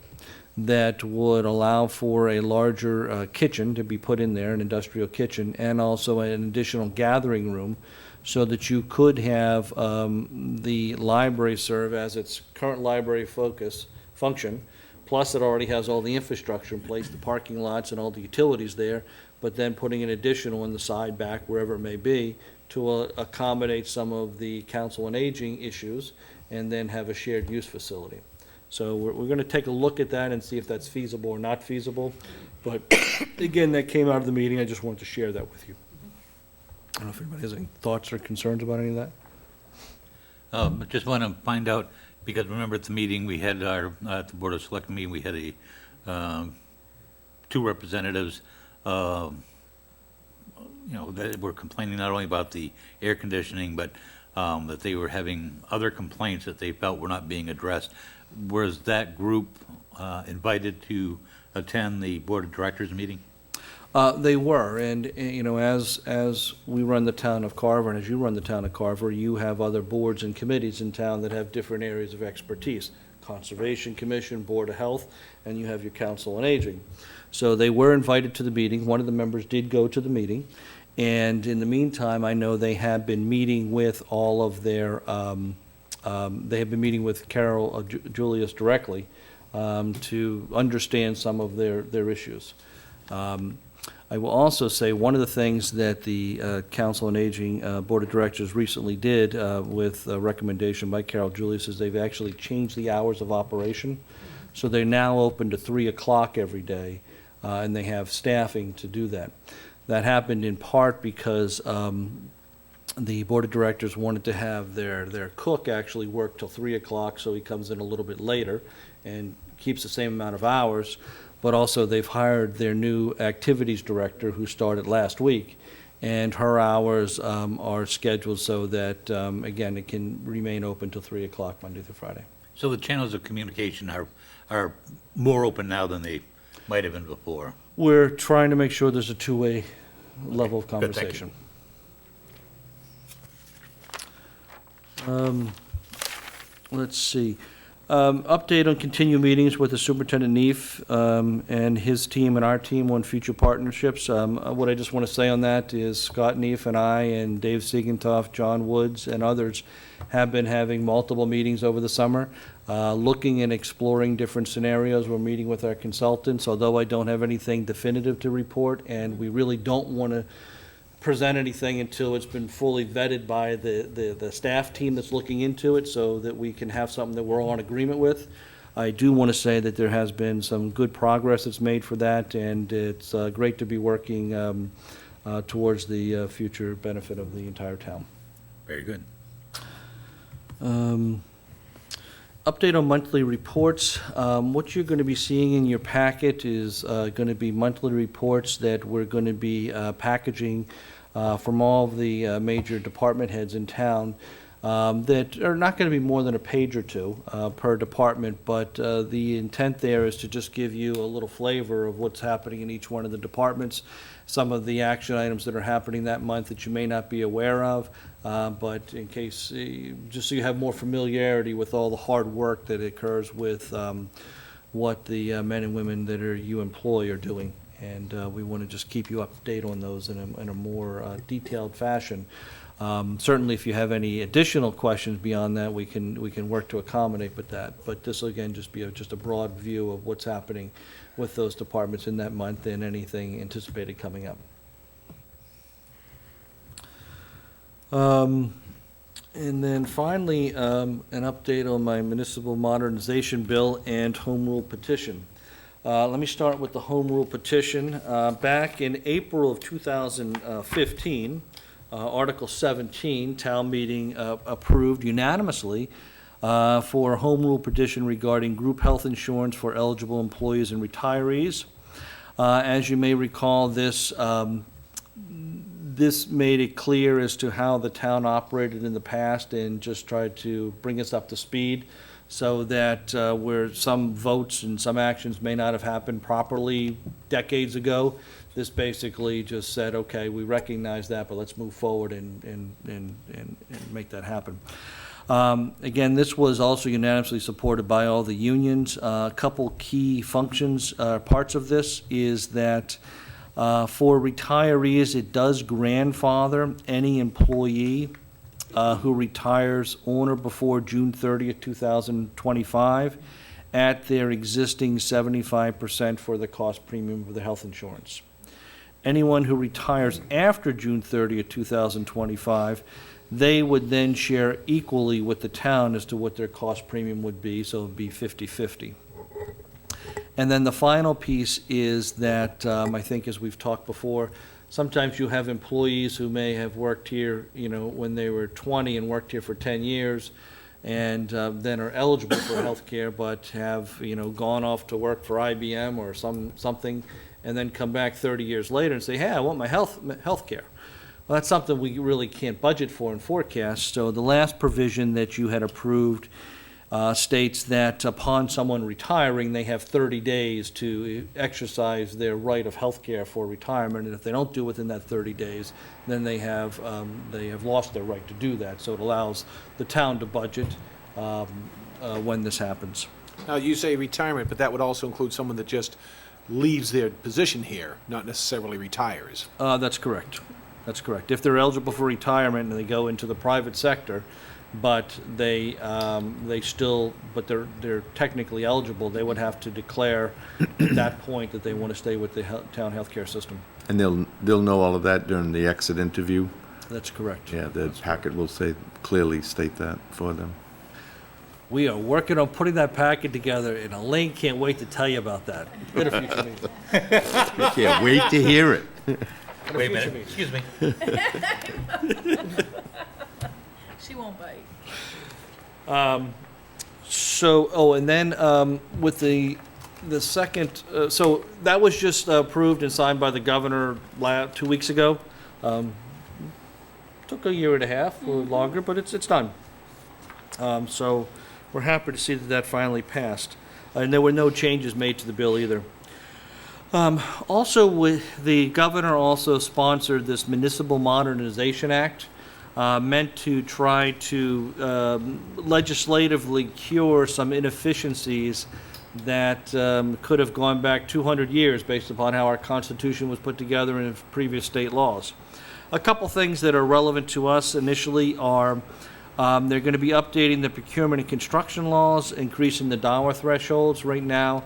that would allow for a larger kitchen to be put in there, an industrial kitchen, and also an additional gathering room, so that you could have the library serve as its current library function. Plus, it already has all the infrastructure in place, the parking lots and all the utilities there, but then putting an additional in the side, back, wherever it may be, to accommodate some of the council on aging issues, and then have a shared use facility. So we're going to take a look at that and see if that's feasible or not feasible. But again, that came out of the meeting. I just wanted to share that with you. I don't know if anybody has any thoughts or concerns about any of that. Just want to find out, because remember at the meeting, we had our, at the Board of Selectmen meeting, we had two representatives, that were complaining not only about the air conditioning, but that they were having other complaints that they felt were not being addressed. Was that group invited to attend the Board of Directors meeting? They were, and, as we run the town of Carver, and as you run the town of Carver, you have other boards and committees in town that have different areas of expertise. Conservation Commission, Board of Health, and you have your Council on Aging. So they were invited to the meeting. One of the members did go to the meeting. And in the meantime, I know they have been meeting with all of their, they have been meeting with Carol Julius directly to understand some of their issues. I will also say, one of the things that the Council on Aging Board of Directors recently did with a recommendation by Carol Julius is they've actually changed the hours of operation. So they're now open to 3 o'clock every day, and they have staffing to do that. That happened in part because the Board of Directors wanted to have their cook actually work till 3 o'clock, so he comes in a little bit later and keeps the same amount of hours. But also, they've hired their new activities director, who started last week, and her hours are scheduled so that, again, it can remain open till 3 o'clock Monday through Friday. So the channels of communication are more open now than they might have been before. We're trying to make sure there's a two-way level of Good, thank you. conversation. Let's see. Update on continued meetings with the Superintendent Neef and his team and our team on future partnerships. What I just want to say on that is Scott Neef and I and Dave Siegentoff, John Woods, and others have been having multiple meetings over the summer, looking and exploring different scenarios. We're meeting with our consultants, although I don't have anything definitive to report, and we really don't want to present anything until it's been fully vetted by the staff team that's looking into it, so that we can have something that we're all in agreement with. I do want to say that there has been some good progress that's made for that, and it's great to be working towards the future benefit of the entire town. Very good. Update on monthly reports. What you're going to be seeing in your packet is going to be monthly reports that we're going to be packaging from all of the major department heads in town that are not going to be more than a page or two per department, but the intent there is to just give you a little flavor of what's happening in each one of the departments, some of the action items that are happening that month that you may not be aware of, but in case, just so you have more familiarity with all the hard work that occurs with what the men and women that you employ are doing. And we want to just keep you up to date on those in a more detailed fashion. Certainly, if you have any additional questions beyond that, we can work to accommodate with that. But this will, again, just be just a broad view of what's happening with those departments in that month and anything anticipated coming up. And then finally, an update on my municipal modernization bill and home rule petition. Let me start with the home rule petition. Back in April of 2015, Article 17, town meeting approved unanimously for a home rule petition regarding group health insurance for eligible employees and retirees. As you may recall, this made it clear as to how the town operated in the past and just tried to bring us up to speed, so that where some votes and some actions may not have happened properly decades ago, this basically just said, okay, we recognize that, but let's move forward and make that happen. Again, this was also unanimously supported by all the unions. A couple key functions, parts of this is that for retirees, it does grandfather any employee who retires on or before June 30th, 2025 at their existing 75% for the cost premium of the health insurance. Anyone who retires after June 30th, 2025, they would then share equally with the town as to what their cost premium would be, so it would be 50/50. And then the final piece is that, I think as we've talked before, sometimes you have employees who may have worked here, when they were 20 and worked here for 10 years, and then are eligible for health care, but have, gone off to work for IBM or something, and then come back 30 years later and say, hey, I want my health care. Well, that's something we really can't budget for and forecast. So the last provision that you had approved states that upon someone retiring, they have 30 days to exercise their right of health care for retirement, and if they don't do it within that 30 days, then they have lost their right to do that. So it allows the town to budget when this happens. Now, you say retirement, but that would also include someone that just leaves their position here, not necessarily retires. That's correct. That's correct. If they're eligible for retirement and they go into the private sector, but they're technically eligible, they would have to declare at that point that they want to stay with the town healthcare system. And they'll know all of that during the exit interview? That's correct. Yeah, the packet will clearly state that for them. We are working on putting that packet together, and Elaine can't wait to tell you about that. At a future meeting. I can't wait to hear it. Wait a minute, excuse me. She won't bite. And then with the second, so that was just approved and signed by the governor 2 weeks ago. Took a year and a half or longer, but it's done. So we're happy to see that finally passed. And there were no changes made to the bill either. Also, the governor also sponsored this Municipal Modernization Act, meant to try to legislatively cure some inefficiencies that could have gone back 200 years based upon how our Constitution was put together in previous state laws. A couple things that are relevant to us initially are they're going to be updating the procurement and construction laws, increasing the dollar thresholds. Right now,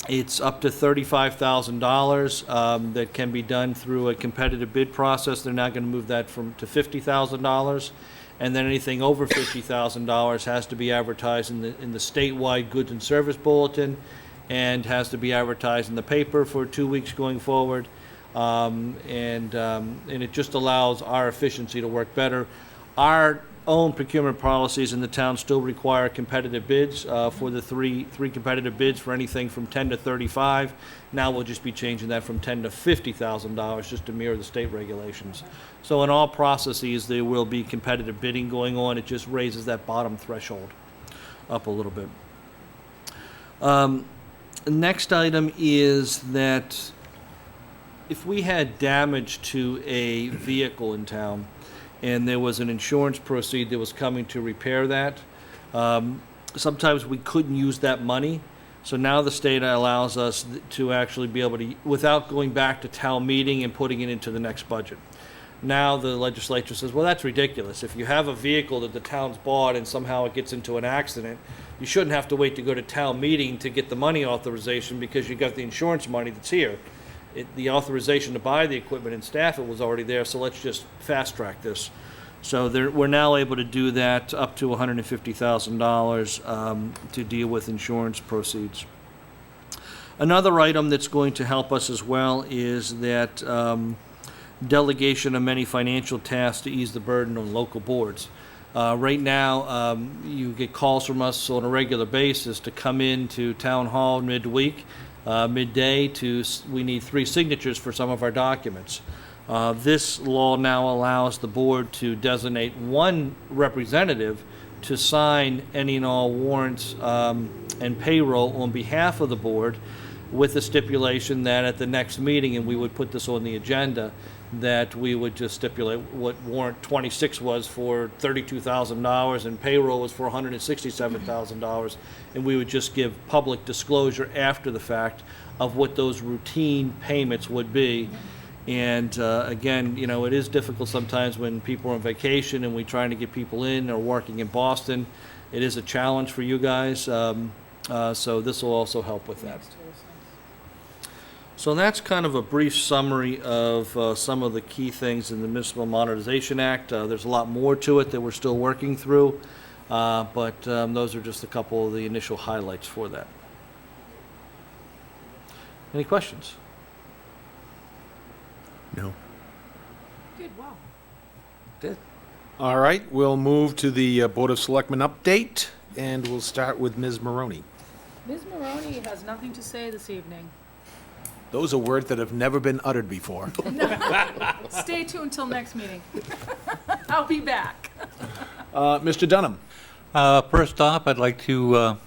it's up to $35,000 that can be done through a competitive bid process. They're now going to move that to $50,000. And then anything over $50,000 has to be advertised in the statewide goods and service bulletin, and has to be advertised in the paper for 2 weeks going forward. And it just allows our efficiency to work better. Our own procurement policies in the town still require competitive bids for the three competitive bids for anything from 10 to 35. Now we'll just be changing that from 10 to $50,000 just to mirror the state regulations. So in all processes, there will be competitive bidding going on. It just raises that bottom threshold up a little bit. Next item is that if we had damage to a vehicle in town, and there was an insurance proceed that was coming to repair that, sometimes we couldn't use that money. So now the state allows us to actually be able to, without going back to town meeting and putting it into the next budget. Now the legislature says, well, that's ridiculous. If you have a vehicle that the town's bought and somehow it gets into an accident, you shouldn't have to wait to go to town meeting to get the money authorization because you got the insurance money that's here. The authorization to buy the equipment and staff it was already there, so let's just fast track this. So we're now able to do that up to $150,000 to deal with insurance proceeds. Another item that's going to help us as well is that delegation of many financial tasks to ease the burden on local boards. Right now, you get calls from us on a regular basis to come into town hall midweek. Midday we need 3 signatures for some of our documents. This law now allows the board to designate 1 representative to sign any and all warrants and payroll on behalf of the board, with the stipulation that at the next meeting, and we would put this on the agenda, that we would just stipulate what warrant 26 was for $32,000 and payroll was for $167,000, and we would just give public disclosure after the fact of what those routine payments would be. And again, it is difficult sometimes when people are on vacation and we're trying to get people in or working in Boston. It is a challenge for you guys, so this will also help with that. So that's kind of a brief summary of some of the key things in the Municipal Modernization Act. There's a lot more to it that we're still working through, but those are just a couple of the initial highlights for that. Any questions? No. Good, wow. All right, we'll move to the Board of Selectmen update, and we'll start with Ms. Maroney. Ms. Maroney has nothing to say this evening. Those are words that have never been uttered before. Stay tuned till next meeting. I'll be back. Mr. Dunham? First off, I'd like to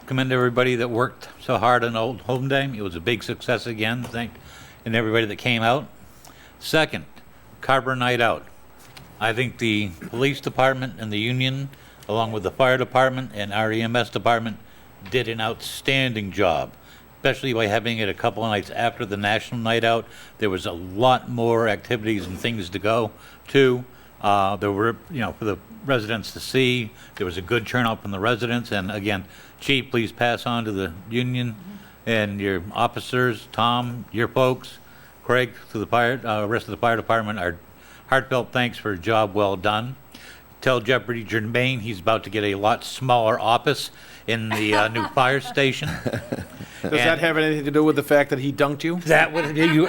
commend everybody that worked so hard on Old Home Day. It was a big success again, and everybody that came out. Second, Carver Night Out. I think the police department and the union, along with the fire department and our EMS department, did an outstanding job, especially by having it a couple of nights after the National Night Out. There was a lot more activities and things to go to. There were, for the residents to see. There was a good turnout from the residents. And again, Chief, please pass on to the union and your officers, Tom, your folks, Craig, to the rest of the fire department, our heartfelt thanks for a job well done. Tell Jeopardy Germain he's about to get a lot smaller office in the new fire station. Does that have anything to do with the fact that he dunked you? That would you.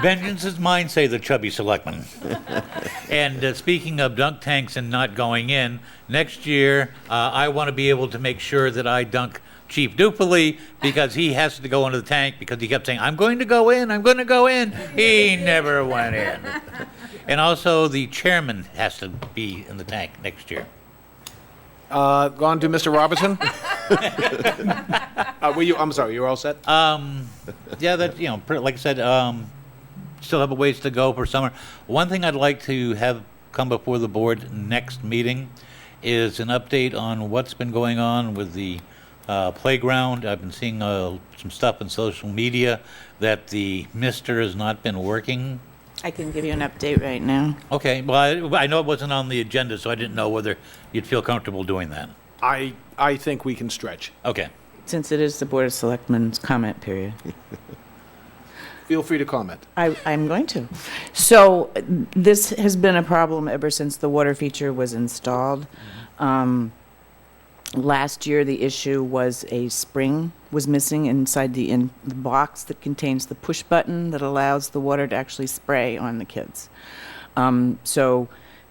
Vengeance is mine, say the chubby selectmen. And speaking of dunk tanks and not going in, next year I want to be able to make sure that I dunk Chief Dupoli because he has to go into the tank because he kept saying, I'm going to go in, I'm going to go in. He never went in. And also the chairman has to be in the tank next year. Gone to Mr. Robertson? I'm sorry, you were all set? Yeah, that, like I said, still have a ways to go for summer. One thing I'd like to have come before the board next meeting is an update on what's been going on with the playground. I've been seeing some stuff on social media that the mister has not been working. I can give you an update right now. Okay, well, I know it wasn't on the agenda, so I didn't know whether you'd feel comfortable doing that. I think we can stretch. Okay. Since it is the Board of Selectmen's comment period. Feel free to comment. I'm going to. So this has been a problem ever since the water feature was installed. Last year, the issue was a spring was missing inside the box that contains the push button that allows the water to actually spray on the kids. So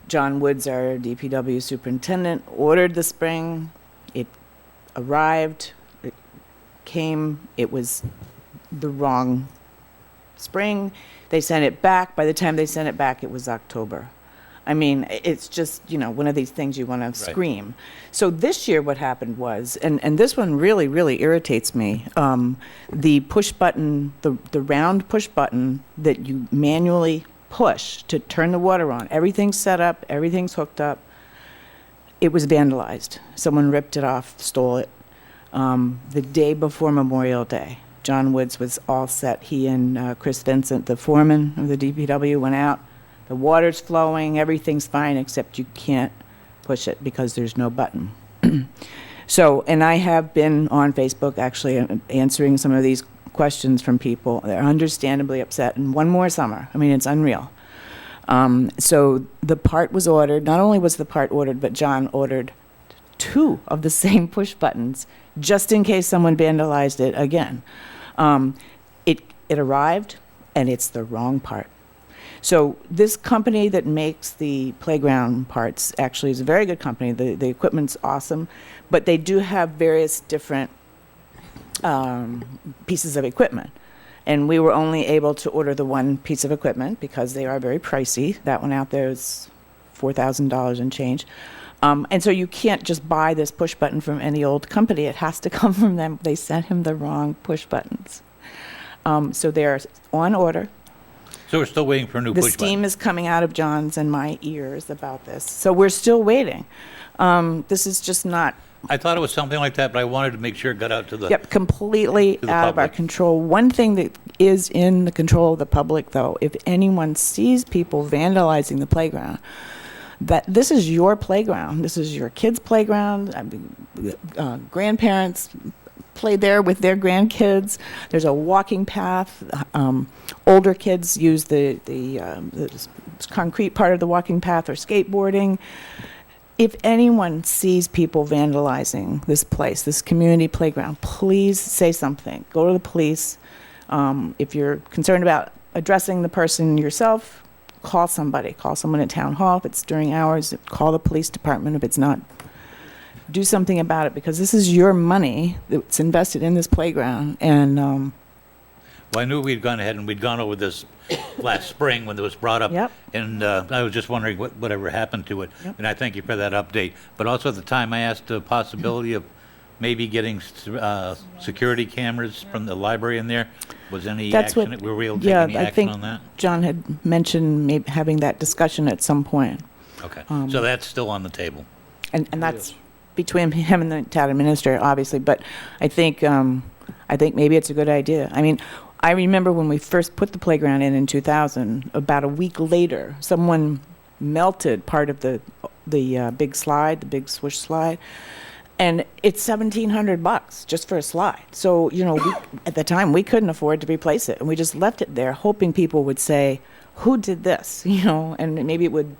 John Woods, our DPW superintendent, ordered the spring. It arrived. It came. It was the wrong spring. They sent it back. By the time they sent it back, it was October. I mean, it's just, one of these things you want to scream. So this year what happened was, and this one really, really irritates me, the push button, the round push button that you manually push to turn the water on, everything's set up, everything's hooked up, it was vandalized. Someone ripped it off, stole it, the day before Memorial Day. John Woods was all set. He and Chris Vincent, the foreman of the DPW, went out. The water's flowing, everything's fine, except you can't push it because there's no button. So, and I have been on Facebook actually answering some of these questions from people. They're understandably upset. And one more summer. I mean, it's unreal. So the part was ordered. Not only was the part ordered, but John ordered 2 of the same push buttons just in case someone vandalized it again. It arrived, and it's the wrong part. So this company that makes the playground parts actually is a very good company. The equipment's awesome, but they do have various different pieces of equipment. And we were only able to order the one piece of equipment because they are very pricey. That one out there is $4,000 and change. And so you can't just buy this push button from any old company. It has to come from them. They sent him the wrong push buttons. So they're on order. So we're still waiting for a new The push button. steam is coming out of John's and my ears about this. So we're still waiting. This is just not, I thought it was something like that, but I wanted to make sure it got out to the... completely To the out of our public. control. One thing that is in the control of the public, though, if anyone sees people vandalizing the playground, that this is your playground. This is your kid's playground, grandparents, play there with their grandkids. There's a walking path. Older kids use the concrete part of the walking path or skateboarding. If anyone sees people vandalizing this place, this community playground, please say something. Go to the police. If you're concerned about addressing the person yourself, call somebody. Call someone at town hall. If it's during hours, call the police department. If it's not, do something about it, because this is your money that's invested in this playground. And Well, I knew we'd gone ahead and we'd gone over this last spring when it was brought up. Yep. And I was just wondering whatever happened to it. Yep. And I thank you for that update. But also at the time, I asked the possibility of maybe getting security cameras from the library in there. Was any That's action, what- were we able to take yeah, any I action think on that? John had mentioned maybe having that discussion at some point. Okay, so that's still on the table. And that's between him and the town administrator, obviously, but I think maybe it's a good idea. I mean, I remember when we first put the playground in 2000, about a week later, someone melted part of the big slide, the big swoosh slide, and it's $1,700 just for a slide. So, at the time, we couldn't afford to replace it, and we just left it there, hoping people would say, who did this, and maybe it would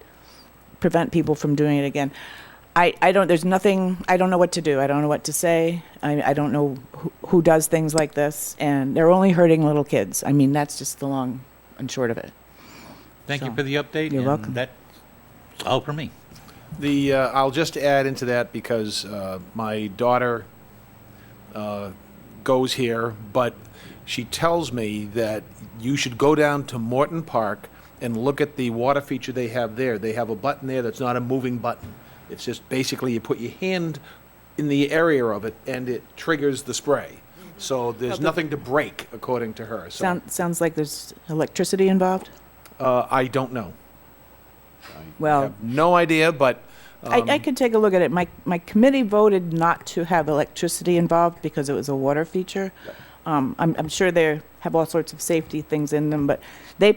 prevent people from doing it again. I don't know what to do. I don't know what to say. I don't know who does things like this, and they're only hurting little kids. I mean, that's just the long and short of it. Thank you So, for the update. you're and welcome. That's all for me. I'll just add into that because my daughter goes here, but she tells me that you should go down to Morton Park and look at the water feature they have there. They have a button there that's not a moving button. It's just basically you put your hand in the area of it and it triggers the spray. So there's nothing to break, according to her. So Sounds like there's electricity involved? I don't know. I Well, have no idea, but I could take a look at it. My committee voted not to have electricity involved because it was a water feature. I'm sure they have all sorts of safety things in them, but they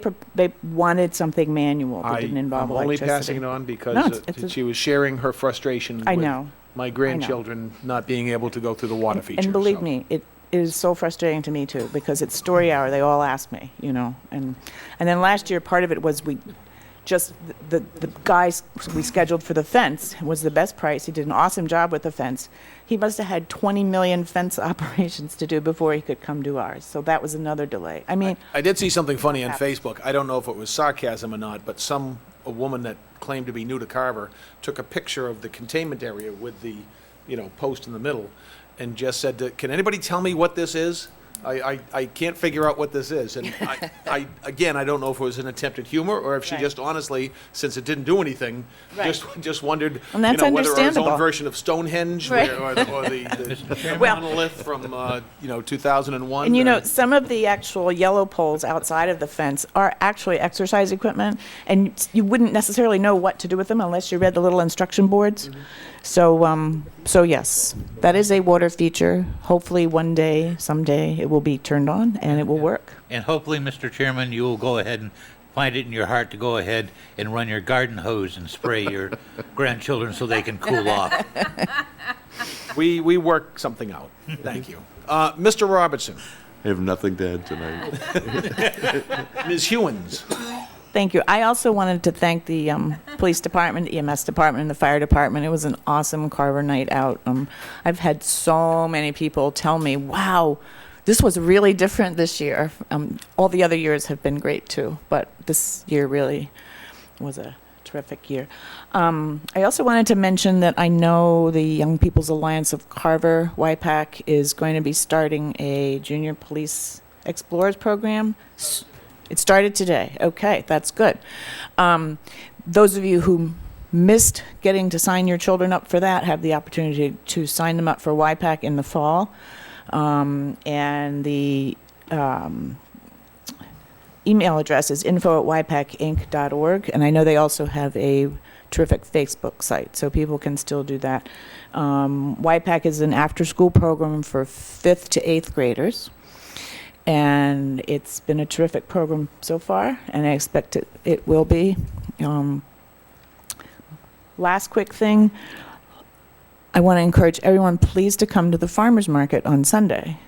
wanted something manual that didn't involve I'm only electricity. passing it on No, because it's she was sharing her frustration I with know. my grandchildren not being able to go through the water feature. And believe so. me, it is so frustrating to me too, because it's story hour, they all ask me, and then last year, part of it was the guys we scheduled for the fence was the best price. He did an awesome job with the fence. He must have had 20 million fence operations to do before he could come do ours, so that was another delay. I mean, I did see something funny on Happens. Facebook. I don't know if it was sarcasm or not, but a woman that claimed to be new to Carver took a picture of the containment area with the, post in the middle and just said, can anybody tell me what this is? I can't figure out what this is. And again, I don't know if it was an attempt at humor or if she Right. just honestly, since it didn't do anything, Right. just wondered, And that's whether it was its own understandable. version of Stonehenge Right. or the Well- monolith from, 2001. and some of the actual yellow poles outside of the fence are actually exercise equipment, and you wouldn't necessarily know what to do with them unless you read the little instruction boards. So yes, that is a water feature. Hopefully one day, someday, it will be turned on and it will work. And hopefully, Mr. Chairman, you will go ahead and find it in your heart to go ahead and run your garden hose and spray your grandchildren so they can cool off. We work something out. Thank you. Mr. Robertson, I have nothing to add tonight. Ms. Hewens. Thank you. I also wanted to thank the police department, EMS department, and the fire department. It was an awesome Carver night out. I've had so many people tell me, wow, this was really different this year. All the other years have been great too, but this year really was a terrific year. I also wanted to mention that I know the Young People's Alliance of Carver, YPAC, is going to be starting a junior police explorers program. It started today. Okay, that's good. Those of you who missed getting to sign your children up for that have the opportunity to sign them up for YPAC in the fall. And the email address is info@ypacinc.org. And I know they also have a terrific Facebook site, so people can still do that. YPAC is an after-school program for 5th to 8th graders. And it's been a terrific program so far, and I expect it will be. Last quick thing, I want to encourage everyone, please, to come to the farmer's market on Sunday.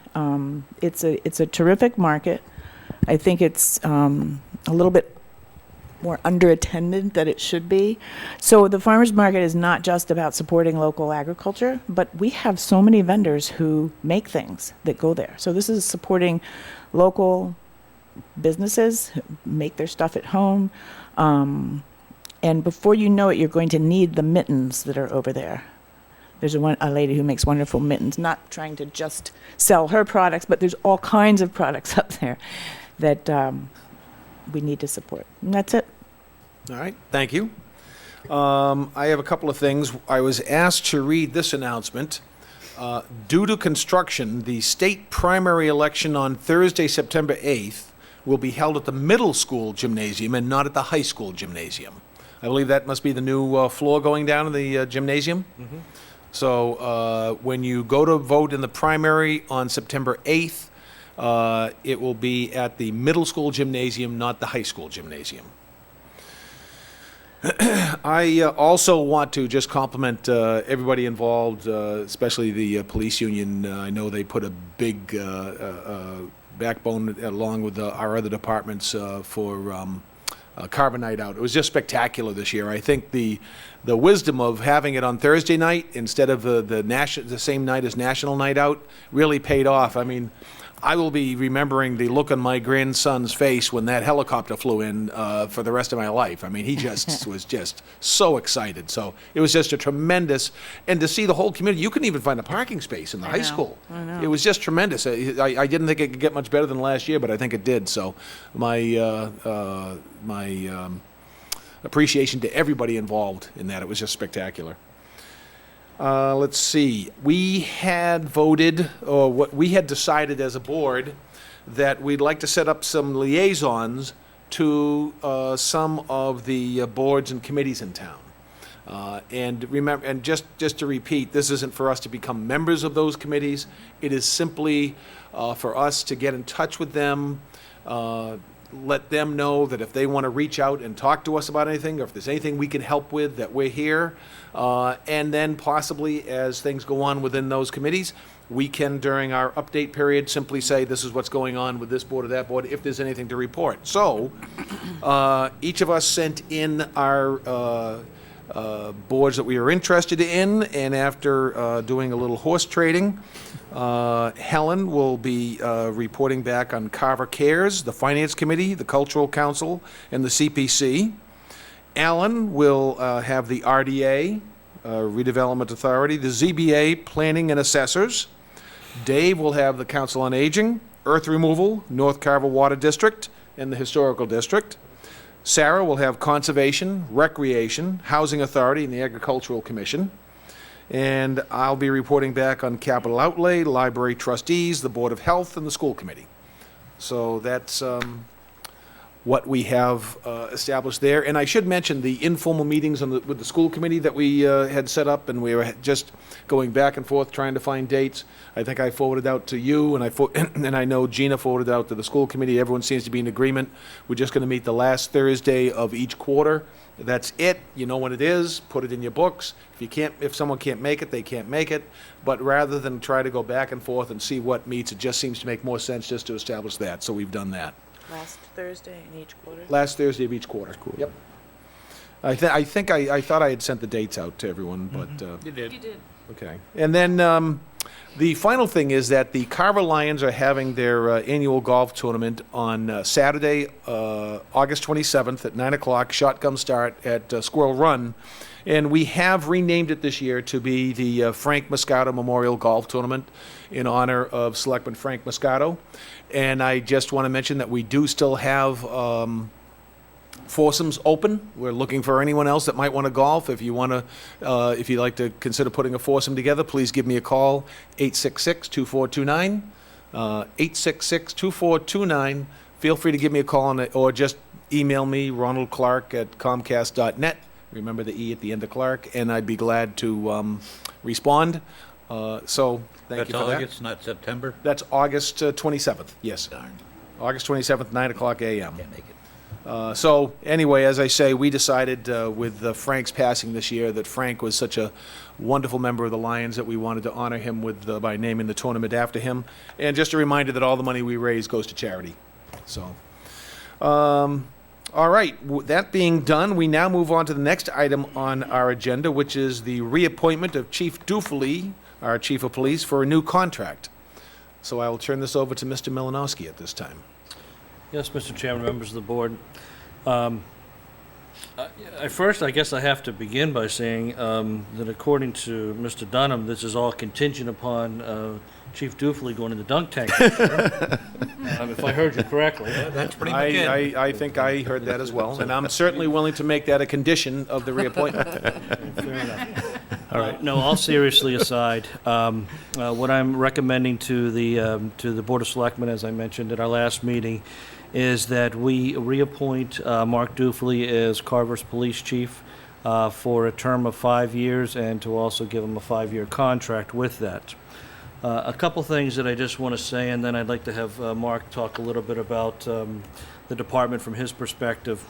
It's a terrific market. I think it's a little bit more under-attended than it should be. So the farmer's market is not just about supporting local agriculture, but we have so many vendors who make things that go there. So this is supporting local businesses, who make their stuff at home. And before you know it, you're going to need the mittens that are over there. There's a lady who makes wonderful mittens, not trying to just sell her products, but there's all kinds of products up there that we need to support. And that's it. All right, thank you. I have a couple of things. I was asked to read this announcement. Due to construction, the state primary election on Thursday, September 8th, will be held at the middle school gymnasium and not at the high school gymnasium. I believe that must be the new floor going down in the gymnasium. So when you go to vote in the primary on September 8th, it will be at the middle school gymnasium, not the high school gymnasium. I also want to just compliment everybody involved, especially the police union. I know they put a big backbone along with our other departments for Carver Night Out. It was just spectacular this year. I think the wisdom of having it on Thursday night instead of the same night as National Night Out really paid off. I mean, I will be remembering the look on my grandson's face when that helicopter flew in for the rest of my life. I mean, he just was just so excited. So it was just a tremendous, and to see the whole community, you couldn't even find a parking space in the high school. I know. It was just tremendous. I didn't think it could get much better than last year, but I think it did. So my appreciation to everybody involved in that. It was just spectacular. Let's see. We had voted, or what we had decided as a board, that we'd like to set up some liaisons to some of the boards and committees in town. And remember, and just to repeat, this isn't for us to become members of those committees. It is simply for us to get in touch with them, let them know that if they want to reach out and talk to us about anything, or if there's anything we can help with, that we're here. And then possibly, as things go on within those committees, we can, during our update period, simply say, this is what's going on with this board or that board, if there's anything to report. So, each of us sent in our boards that we are interested in, and after doing a little horse trading, Helen will be reporting back on Carver Cares, the Finance Committee, the Cultural Council, and the CPC. Alan will have the RDA, Redevelopment Authority, the ZBA, Planning and Assessors. Dave will have the Council on Aging, Earth Removal, North Carver Water District, and the Historical District. Sarah will have Conservation, Recreation, Housing Authority, and the Agricultural Commission. And I'll be reporting back on Capital Outlay, Library Trustees, the Board of Health, and the School Committee. So that's what we have established there. And I should mention the informal meetings with the school committee that we had set up, and we were just going back and forth trying to find dates. I think I forwarded out to you, and I know Gina forwarded out to the school committee. Everyone seems to be in agreement. We're just going to meet the last Thursday of each quarter. That's it. You know when it is. Put it in your books. If someone can't make it, they can't make it. But rather than try to go back and forth and see what meets, it just seems to make more sense just to establish that. So we've done that. Last Thursday in each quarter? Last Thursday of each quarter. Yep. I thought I had sent the dates out to everyone, but, You did. You did. okay. And then, the final thing is that the Carver Lions are having their annual golf tournament on Saturday, August 27th at 9 o'clock, shotgun start at Squirrel Run. And we have renamed it this year to be the Frank Moscato Memorial Golf Tournament in honor of Selectman Frank Moscato. And I just want to mention that we do still have foursomes open. We're looking for anyone else that might want to golf. If you want to, if you'd like to consider putting a foursome together, please give me a call, 866-2429, 866-2429. Feel free to give me a call on it, or just email me, ronaldclark@comcast.net. Remember the E at the end of Clark, and I'd be glad to respond. So thank you for that. That's August, not September? That's August 27th, yes. Darn, August 27th, 9 o'clock a.m. can't make it. So anyway, as I say, we decided with Frank's passing this year that Frank was such a wonderful member of the Lions that we wanted to honor him with by naming the tournament after him. And just a reminder that all the money we raise goes to charity. So, all right. That being done, we now move on to the next item on our agenda, which is the reappointment of Chief Dufely, our Chief of Police, for a new contract. So I will turn this over to Mr. Malinowski at this time. Yes, Mr. Chairman, members of the board. First, I guess I have to begin by saying that according to Mr. Dunham, this is all contingent upon Chief Dufely going to the dunk tank. If I heard you correctly. That's pretty much it. I think I heard that as well, and I'm certainly willing to make that a condition of the reappointment. Fair enough. All right. No, all seriously aside, what I'm recommending to the Board of Selectmen, as I mentioned at our last meeting, is that we reappoint Mark Dufely as Carver's police chief for a term of 5 years, and to also give him a 5-year contract with that. A couple things that I just want to say, and then I'd like to have Mark talk a little bit about the department from his perspective.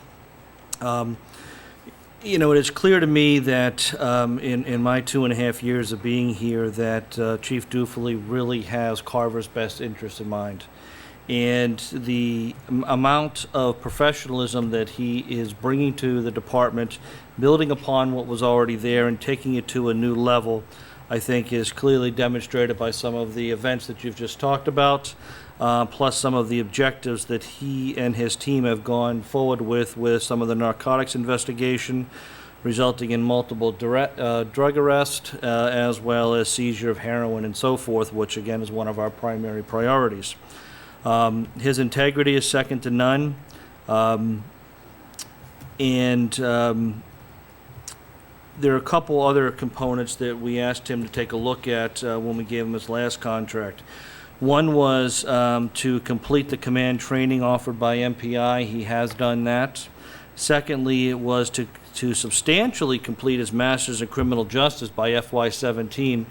You know, it is clear to me that in my 2.5 years of being here that Chief Dufely really has Carver's best interest in mind. And the amount of professionalism that he is bringing to the department, building upon what was already there and taking it to a new level, I think is clearly demonstrated by some of the events that you've just talked about, plus some of the objectives that he and his team have gone forward with some of the narcotics investigation, resulting in multiple drug arrests, as well as seizure of heroin and so forth, which again is one of our primary priorities. His integrity is second to none, and there are a couple other components that we asked him to take a look at when we gave him his last contract. One was to complete the command training offered by MPI. He has done that. Secondly, it was to substantially complete his Master's in Criminal Justice by FY17.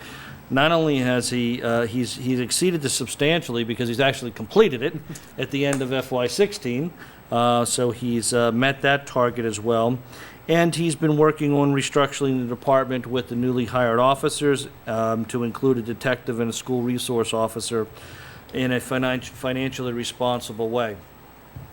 Not only has he's exceeded this substantially because he's actually completed it at the end of FY16, so he's met that target as well. And he's been working on restructuring the department with the newly hired officers to include a detective and a school resource officer in a financially responsible way.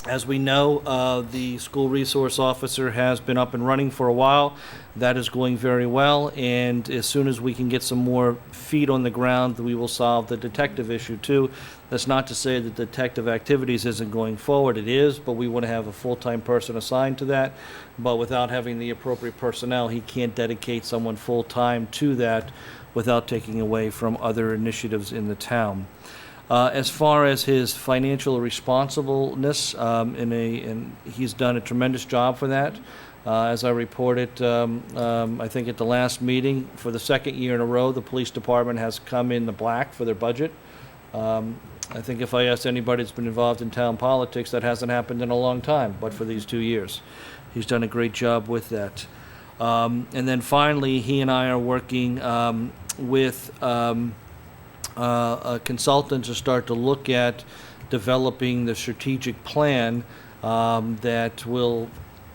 As we know, the school resource officer has been up and running for a while. That is going very well, and as soon as we can get some more feet on the ground, we will solve the detective issue too. That's not to say that detective activities isn't going forward. It is, but we want to have a full-time person assigned to that. But without having the appropriate personnel, he can't dedicate someone full-time to that without taking away from other initiatives in the town. As far as his financial responsibleness, he's done a tremendous job for that. As I reported, I think at the last meeting, for the second year in a row, the police department has come in the black for their budget. I think if I asked anybody that's been involved in town politics, that hasn't happened in a long time, but for these 2 years. He's done a great job with that. And then finally, he and I are working with a consultant to start to look at developing the strategic plan that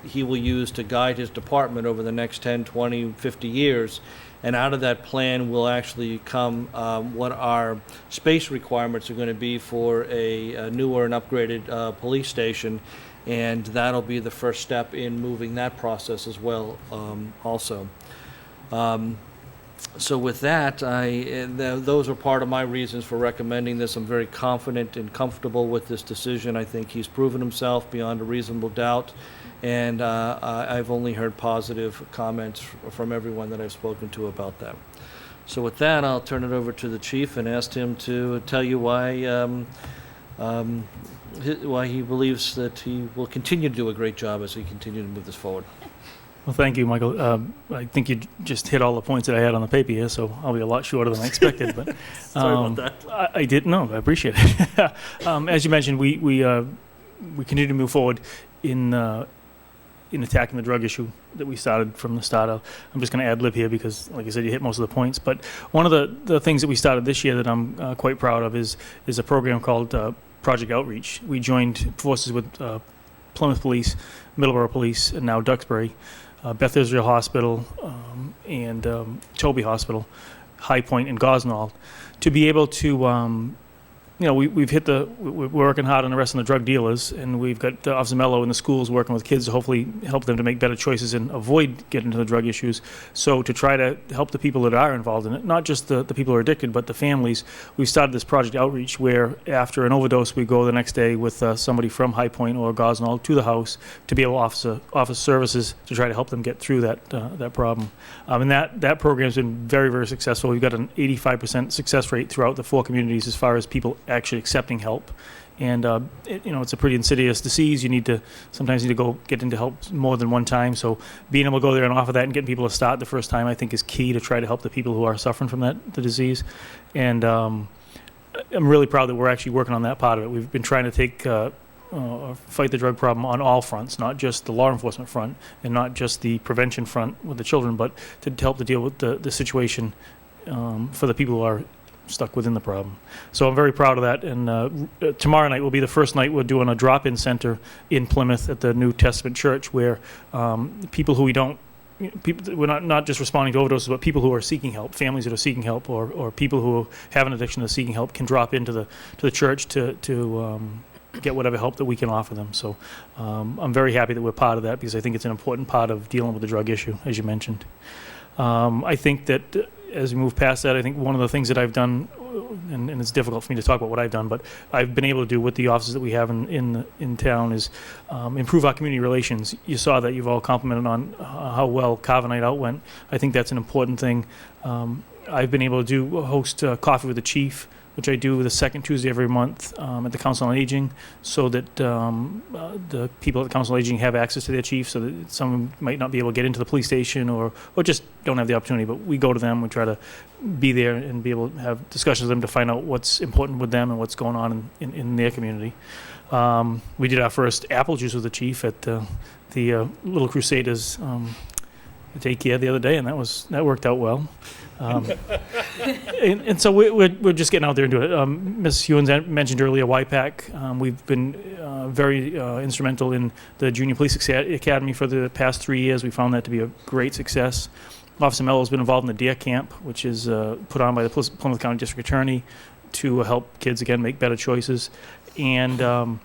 he will use to guide his department over the next 10, 20, 50 years. And out of that plan will actually come what our space requirements are going to be for a newer and upgraded police station. And that'll be the first step in moving that process as well also. So with that, those are part of my reasons for recommending this. I'm very confident and comfortable with this decision. I think he's proven himself beyond a reasonable doubt. And I've only heard positive comments from everyone that I've spoken to about that. So with that, I'll turn it over to the chief and ask him to tell you why he believes that he will continue to do a great job as we continue to move this forward. Well, thank you, Michael. I think you just hit all the points that I had on the paper here, so I'll be a lot shorter than I expected. But Sorry about that. I didn't know. I appreciate it. As you mentioned, we continue to move forward in attacking the drug issue that we started from the start of. I'm just going to ad-lib here because, like I said, you hit most of the points. But one of the things that we started this year that I'm quite proud of is a program called Project Outreach. We joined forces with Plymouth Police, Middleborough Police, and now Duxbury, Beth Israel Hospital, and Toby Hospital, High Point, and Gosnold, to be able to, we're working hard on arresting the drug dealers, and we've got Officer Mello in the schools working with kids to hopefully help them to make better choices and avoid getting into the drug issues. So to try to help the people that are involved in it, not just the people who are addicted, but the families, we've started this Project Outreach where after an overdose, we go the next day with somebody from High Point or Gosnold to the house to be able to offer services to try to help them get through that problem. And that program's been very, very successful. We've got an 85% success rate throughout the 4 communities as far as people actually accepting help. And it's a pretty insidious disease. You sometimes need to go get into help more than one time. So being able to go there and offer that and getting people to start the first time, I think, is key to try to help the people who are suffering from the disease. And I'm really proud that we're actually working on that part of it. We've been trying to fight the drug problem on all fronts, not just the law enforcement front and not just the prevention front with the children, but to help to deal with the situation for the people who are stuck within the problem. So I'm very proud of that. And tomorrow night will be the first night we're doing a drop-in center in Plymouth at the New Testament Church, where people who we're not just responding to overdoses, but people who are seeking help, families that are seeking help, or people who have an addiction that are seeking help can drop into the church to get whatever help that we can offer them. So I'm very happy that we're part of that, because I think it's an important part of dealing with the drug issue, as you mentioned. I think that as we move past that, I think one of the things that I've done, and it's difficult for me to talk about what I've done, but I've been able to do with the officers that we have in town is improve our community relations. You saw that. You've all complimented on how well Carver Night Out went. I think that's an important thing. I've been able to host Coffee with the Chief, which I do the second Tuesday every month at the Council on Aging, so that the people at the Council on Aging have access to their chief, so that some might not be able to get into the police station or just don't have the opportunity. But we go to them, we try to be there and be able to have discussions with them to find out what's important with them and what's going on in their community. We did our first apple juice with the chief at the Little Crusaders daycare the other day, and that worked out well. And so we're just getting out there and doing it. Ms. Hewins mentioned earlier YPAC. We've been very instrumental in the Junior Police Academy for the past 3 years. We found that to be a great success. Officer Mello has been involved in the DARE Camp, which is put on by the Plymouth County District Attorney to help kids, again, make better choices. And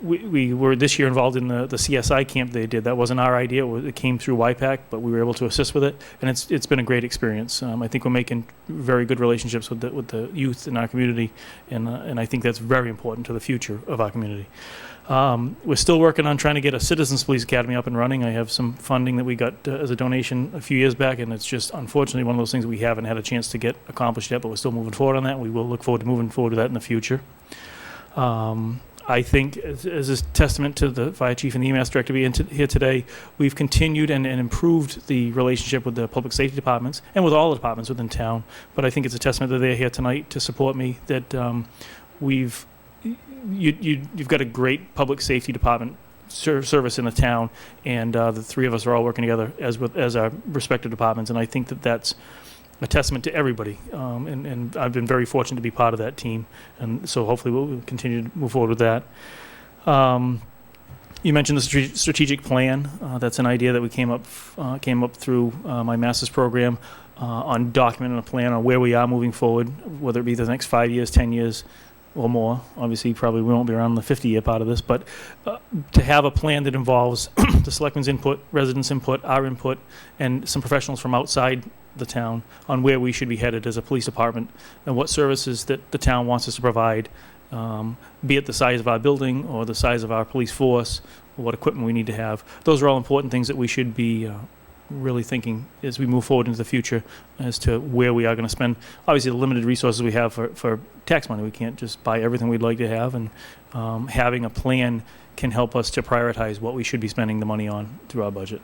we were this year involved in the CSI camp they did. That wasn't our idea. It came through YPAC, but we were able to assist with it, and it's been a great experience. I think we're making very good relationships with the youth in our community, and I think that's very important to the future of our community. We're still working on trying to get a Citizens Police Academy up and running. I have some funding that we got as a donation a few years back, and it's just unfortunately one of those things we haven't had a chance to get accomplished yet, but we're still moving forward on that. We will look forward to moving forward to that in the future. I think, as a testament to the fire chief and the EMS director being here today, we've continued and improved the relationship with the public safety departments and with all the departments within town. But I think it's a testament that they're here tonight to support me, that you've got a great public safety department service in the town, and the 3 of us are all working together as our respective departments, and I think that's a testament to everybody, and I've been very fortunate to be part of that team, and so hopefully we'll continue to move forward with that. You mentioned the strategic plan. That's an idea that we came up through my master's program on documenting a plan on where we are moving forward, whether it be the next 5 years, 10 years, or more. Obviously, probably we won't be around the 50-year part of this, but to have a plan that involves the selectmen's input, residents' input, our input, and some professionals from outside the town on where we should be headed as a police department and what services that the town wants us to provide, be it the size of our building or the size of our police force, or what equipment we need to have. Those are all important things that we should be really thinking as we move forward into the future as to where we are going to spend, obviously, the limited resources we have for tax money. We can't just buy everything we'd like to have, and having a plan can help us to prioritize what we should be spending the money on through our budget.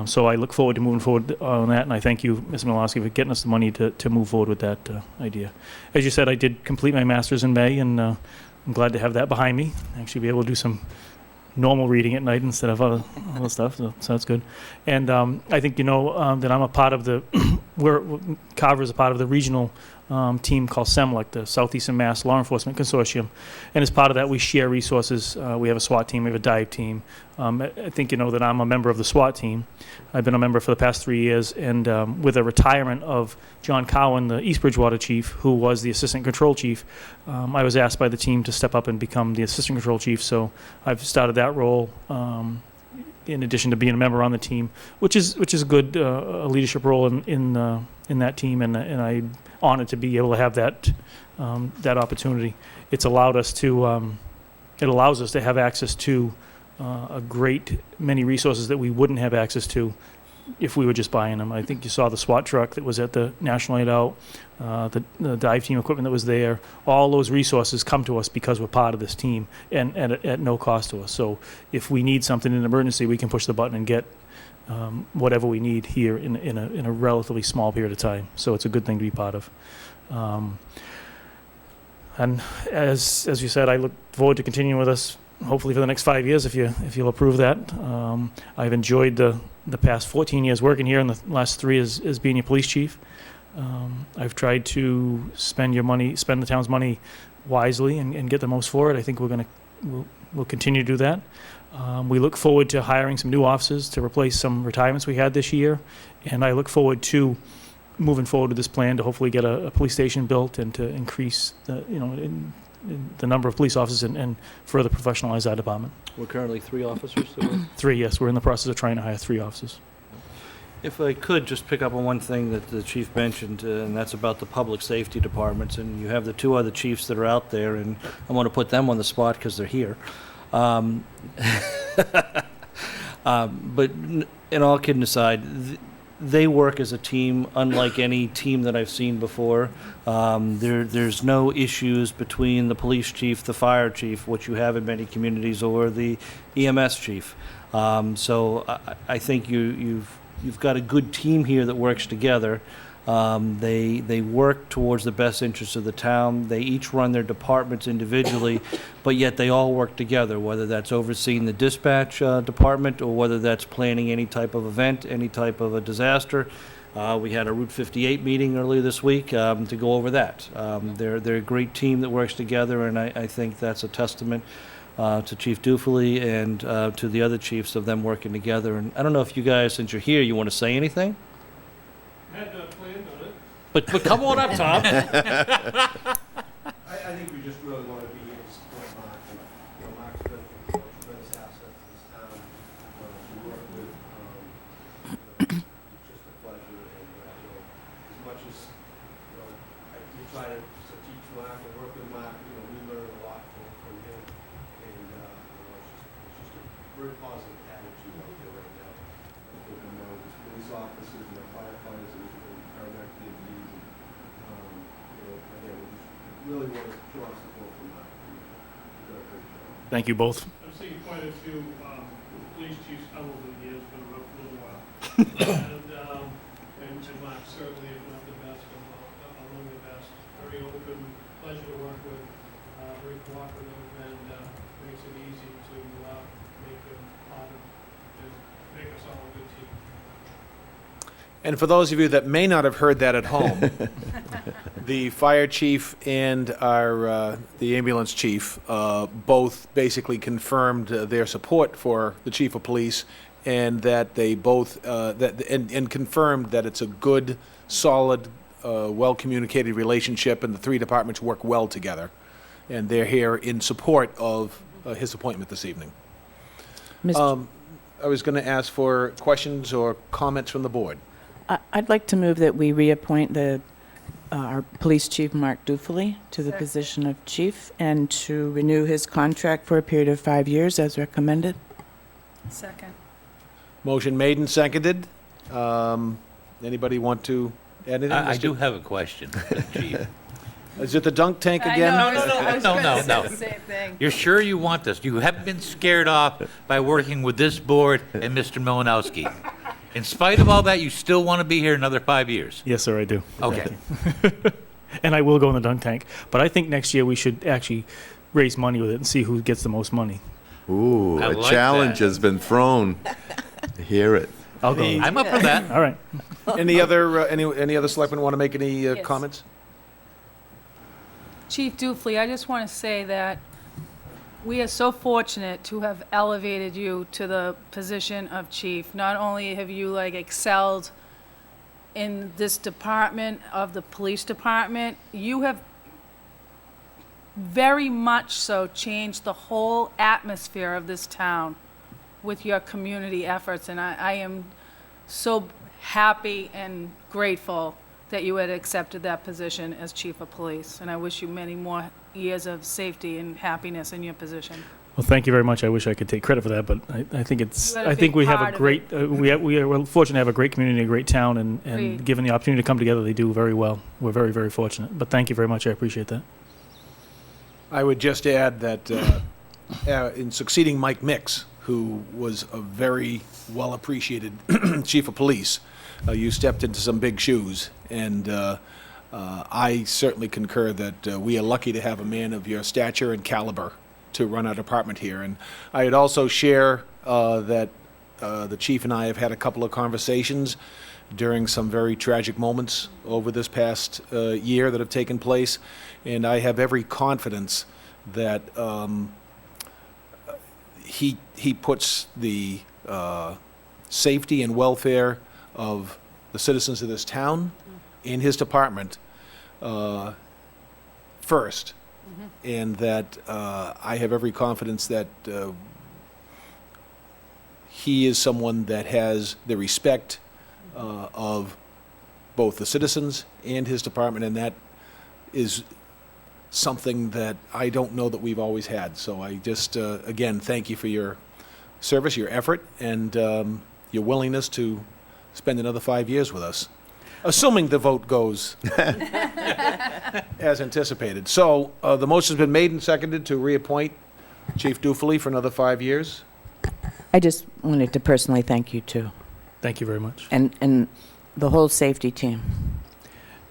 So I look forward to moving forward on that, and I thank you, Mr. Milowski, for getting us the money to move forward with that idea. As you said, I did complete my master's in May, and I'm glad to have that behind me, actually be able to do some normal reading at night instead of other stuff, so that's good. And I think that I'm a part of the Carver is a part of the regional team called SEMLEC, the Southeastern Mass Law Enforcement Consortium. And as part of that, we share resources. We have a SWAT team, we have a dive team. I think you know that I'm a member of the SWAT team. I've been a member for the past 3 years, and with the retirement of John Cowan, the East Bridgewater chief, who was the assistant control chief, I was asked by the team to step up and become the assistant control chief. So I've started that role in addition to being a member on the team, which is a good a leadership role in that team, and I'm honored to be able to have that opportunity. It's allowed us to it allows us to have access to a great many resources that we wouldn't have access to if we were just buying them. I think you saw the SWAT truck that was at the National Night Out, the dive team equipment that was there. All those resources come to us because we're part of this team and at no cost to us. So if we need something in an emergency, we can push the button and get whatever we need here in a relatively small period of time. So it's a good thing to be part of. And as you said, I look forward to continuing with us, hopefully for the next 5 years, if you'll approve that. I've enjoyed the past 14 years working here, and the last 3 as being your police chief. I've tried to spend the town's money wisely and get the most for it. I think we'll continue to do that. We look forward to hiring some new officers to replace some retirements we had this year, and I look forward to moving forward with this plan to hopefully get a police station built and to increase the number of police officers and further professionalize our department. We're currently 3 officers. That we're 3, yes. We're in the process of trying to hire 3 officers. If I could just pick up on one thing that the chief mentioned, and that's about the public safety departments, and you have the 2 other chiefs that are out there, and I want to put them on the spot because they're here. But in all kidding aside, they work as a team unlike any team that I've seen before. There's no issues between the police chief, the fire chief, which you have in many communities, or the EMS chief. So I think you've got a good team here that works together. They work towards the best interests of the town. They each run their departments individually, but yet they all work together, whether that's overseeing the dispatch department or whether that's planning any type of event, any type of a disaster. We had a Route 58 meeting earlier this week to go over that. They're a great team that works together, and I think that's a testament to Chief Dufely and to the other chiefs of them working together. And I don't know if you guys, since you're here, you want to say anything? Had planned on it. But come on up, Tom. I think we just really want to be here to support Mark. And, Mark's been a tremendous asset to this town to work with. It's just a pleasure. And, as much as, we try to teach Mark and work with Mark, we learn a lot from him. And, it's just a very positive attitude out there right now. For him, police officers and firefighters and paramedic DMVs. Again, we just really want to draw support from that. You've done a great job. Thank you both. I've seen quite a few police chiefs come over the years, been around for a little while. and Mark certainly, if not the best, among the best. Very open, pleasure to work with, very cooperative, and makes it easy to make them part of, make us all a good team. And for those of you that may not have heard that at home, the fire chief and the ambulance chief both basically confirmed their support for the chief of police, and that they both and confirmed that it's a good, solid, well-communicated relationship, and the 3 departments work well together. And they're here in support of his appointment this evening. I was going to ask for questions or comments from the board. I'd like to move that we reappoint our police chief, Mark Dufely, to the position of chief, and to renew his contract for a period of 5 years as recommended. Second. Motion made and seconded. Anybody want to add anything? I do have a question, Chief. Is it the dunk tank again? I was No, gonna no, say no. the same thing. You're sure you want this? You haven't been scared off by working with this board and Mr. Malinowski. In spite of all that, you still want to be here another 5 years? Yes, sir, I do. Okay. And I will go in the dunk tank. But I think next year we should actually raise money with it and see who gets the most money. Ooh, I a like challenge that. has been thrown. Hear it. I'll go. I'm up for that. All right. Any other selectmen want to make any Yes. comments? Chief Dufley, I just want to say that we are so fortunate to have elevated you to the position of chief. Not only have you excelled in this department of the police department, you have very much so changed the whole atmosphere of this town with your community efforts, and I am so happy and grateful that you had accepted that position as chief of police, and I wish you many more years of safety and happiness in your position. Well, thank you very much. I wish I could take credit for that, but I think it's, You had a I think big we have part a of great, we're fortunate to have a great community, a great town, and Agreed. given the opportunity to come together, they do very well. We're very, very fortunate. But thank you very much. I appreciate that. I would just add that in succeeding Mike Mix, who was a very well-appreciated chief of police, you stepped into some big shoes, and I certainly concur that we are lucky to have a man of your stature and caliber to run our department here. And I'd also share that the chief and I have had a couple of conversations during some very tragic moments over this past year that have taken place, and I have every confidence that he puts the safety and welfare of the citizens of this town in his department first, and that I have every confidence that he is someone that has the respect of both the citizens and his department, and that is something that I don't know that we've always had. So I just, again, thank you for your service, your effort, and your willingness to spend another 5 years with us, assuming the vote goes as anticipated. So the motion's been made and seconded to reappoint Chief Dufley for another 5 years. I just wanted to personally thank you too, Thank you very much. and the whole safety team.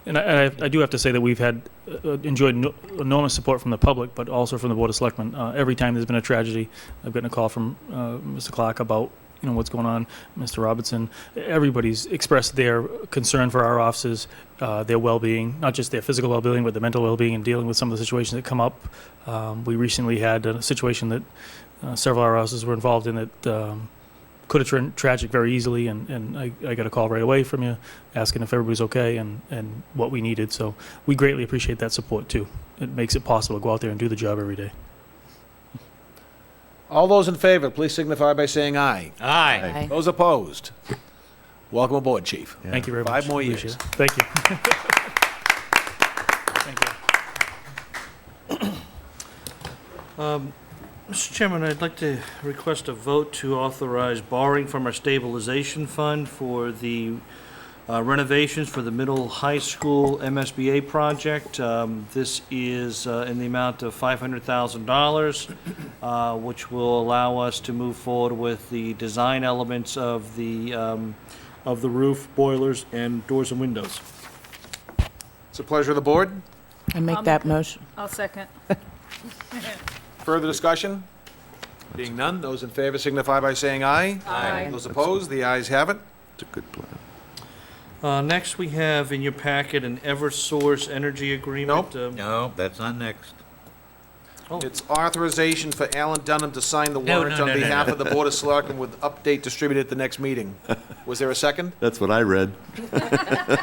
And I do have to say that we've had enjoyed enormous support from the public, but also from the Board of Selectmen. Every time there's been a tragedy, I've gotten a call from Mr. Clark about what's going on, Mr. Robertson. Everybody's expressed their concern for our officers, their well-being, not just their physical well-being, but their mental well-being, and dealing with some of the situations that come up. We recently had a situation that several of our officers were involved in that could have turned tragic very easily, and I got a call right away from you asking if everybody's okay and what we needed. So we greatly appreciate that support too. It makes it possible to go out there and do the job every day. All those in favor, please signify by saying aye. Aye. Aye. Those opposed? Welcome aboard, Chief. Thank you very much. 5 more Appreciate years. it. Thank you. Thank you. Mr. Chairman, I'd like to request a vote to authorize borrowing from our stabilization fund for the renovations for the middle high school MSBA project. This is in the amount of $500,000, which will allow us to move forward with the design elements of the roof, boilers, and doors and windows. It's a pleasure of the board. I make that motion. I'll second. Further discussion? Being none, those in favor signify by saying aye. Aye. Those opposed, the ayes have it. It's a good plan. Next, we have in your packet an Eversource energy agreement. No, that's not next. It's authorization for Alan Dunham to sign the No, warrant no, on no, no, behalf no. of the Board of Selectmen with update distributed at the next meeting. Was there a second? That's what I read.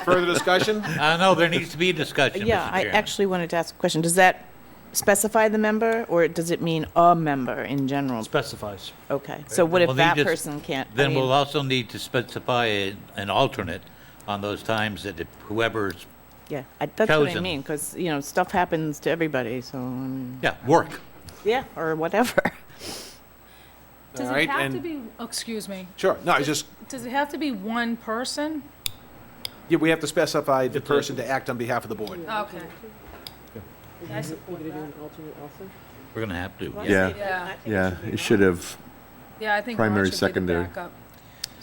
Further discussion? No, there needs to be a discussion, Yeah, Mr. I Chairman. actually wanted to ask a question. Does that specify the member, or does it mean a member in general? Specifies. Okay, so what if Well, that just- person can't? I Then mean, we'll also need to specify an alternate on those times that if whoever's, Yeah, that's what I chosen. mean, because, stuff happens to everybody, so, work. yeah, or whatever. Does All it right, have to and- be, excuse me, Sure. No, it's just, does it have to be one person? yeah, we have to specify the person to act on behalf of the board. Okay. I support that. We're going to have to. Yeah, Yeah, yeah, it should have, yeah, I think Primary, Ron should be the secondary. backup.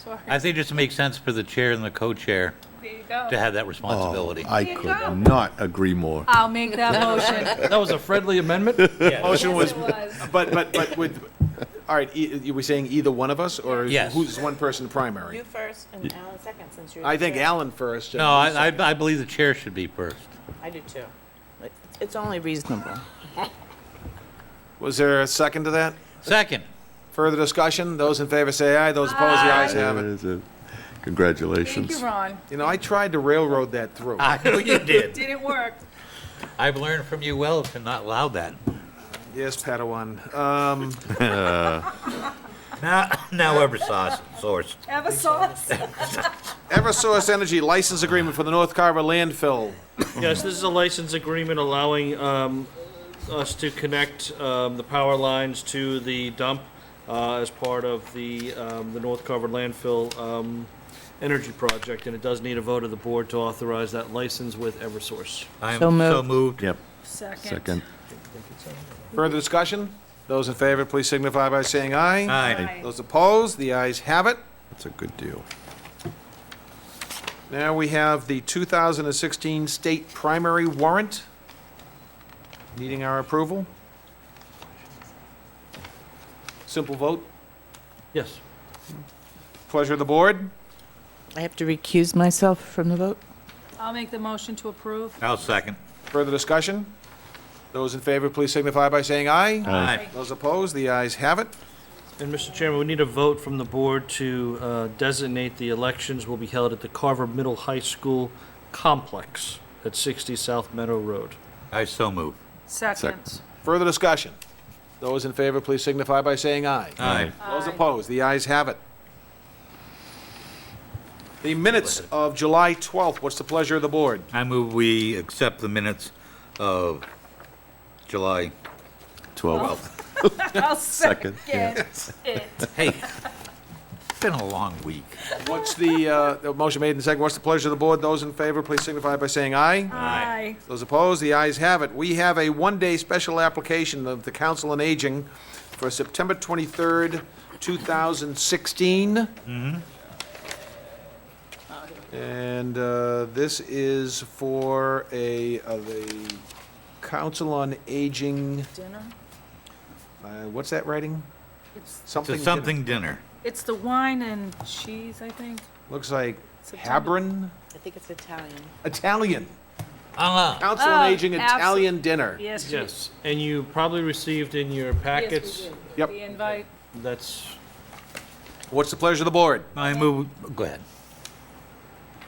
Sorry. I think it just makes sense for the chair and the co-chair There you go. to have that responsibility. I There you could go. not agree more. I'll make that motion. That was a friendly amendment? Motion was, Yes, it was. but with, all right, you were saying either one of us, or Yes. who's one person primary? You first and Alan second, since you're. I think Alan first. and No, you second. I believe the chair should be first. I do too. It's only reasonable. Was there a second to that? Second. Further discussion? Those in favor say aye, those opposed, the ayes have it. There is a- Thank Congratulations. you, Ron. You know, I tried to railroad that through. I know you did. Didn't work. I've learned from you well to not allow that. Yes, Padawan. Now Eversource. Eversource. Eversource Energy License Agreement for the North Carver landfill. Yes, this is a license agreement allowing us to connect the power lines to the dump as part of the North Carver landfill energy project, and it does need a vote of the board to authorize that license with Eversource. I'm So moved. so moved. Yep, Second. second. Further discussion? Those in favor, please signify by saying aye. Aye. Those opposed, the ayes have it. That's a good deal. Now we have the 2016 state primary warrant, needing our approval. Simple vote. Yes. Pleasure of the board. I have to recuse myself from the vote? I'll make the motion to approve. I'll second. Further discussion? Those in favor, please signify by saying aye. Aye. Those opposed, the ayes have it. And Mr. Chairman, we need a vote from the board to designate the elections will be held at the Carver Middle High School complex at 60 South Meadow Road. I so move. Second. Further discussion? Those in favor, please signify by saying aye. Aye. Those opposed, the ayes have it. The minutes of July 12th, what's the pleasure of the board? I move we accept the minutes of July 12. I'll Second, second it. Hey, it's been a long week. What's the motion made and second, what's the pleasure of the board? Those in favor, please signify by saying aye. Aye. Those opposed, the ayes have it. We have a one-day special application of the Council on Aging for September 23rd, 2016. And this is for the Council on Aging, Dinner? what's that writing? It's, Something. It's something dinner. it's the wine and cheese, I think. Looks like September. Habron, I think it's Italian. Italian. Uh-huh. Council on Oh, Aging Italian dinner. Yes, Chief. Yes, and you probably received in your packets, Yes, we did. Yep. The invite. that's, What's the pleasure of the board? I move, go ahead.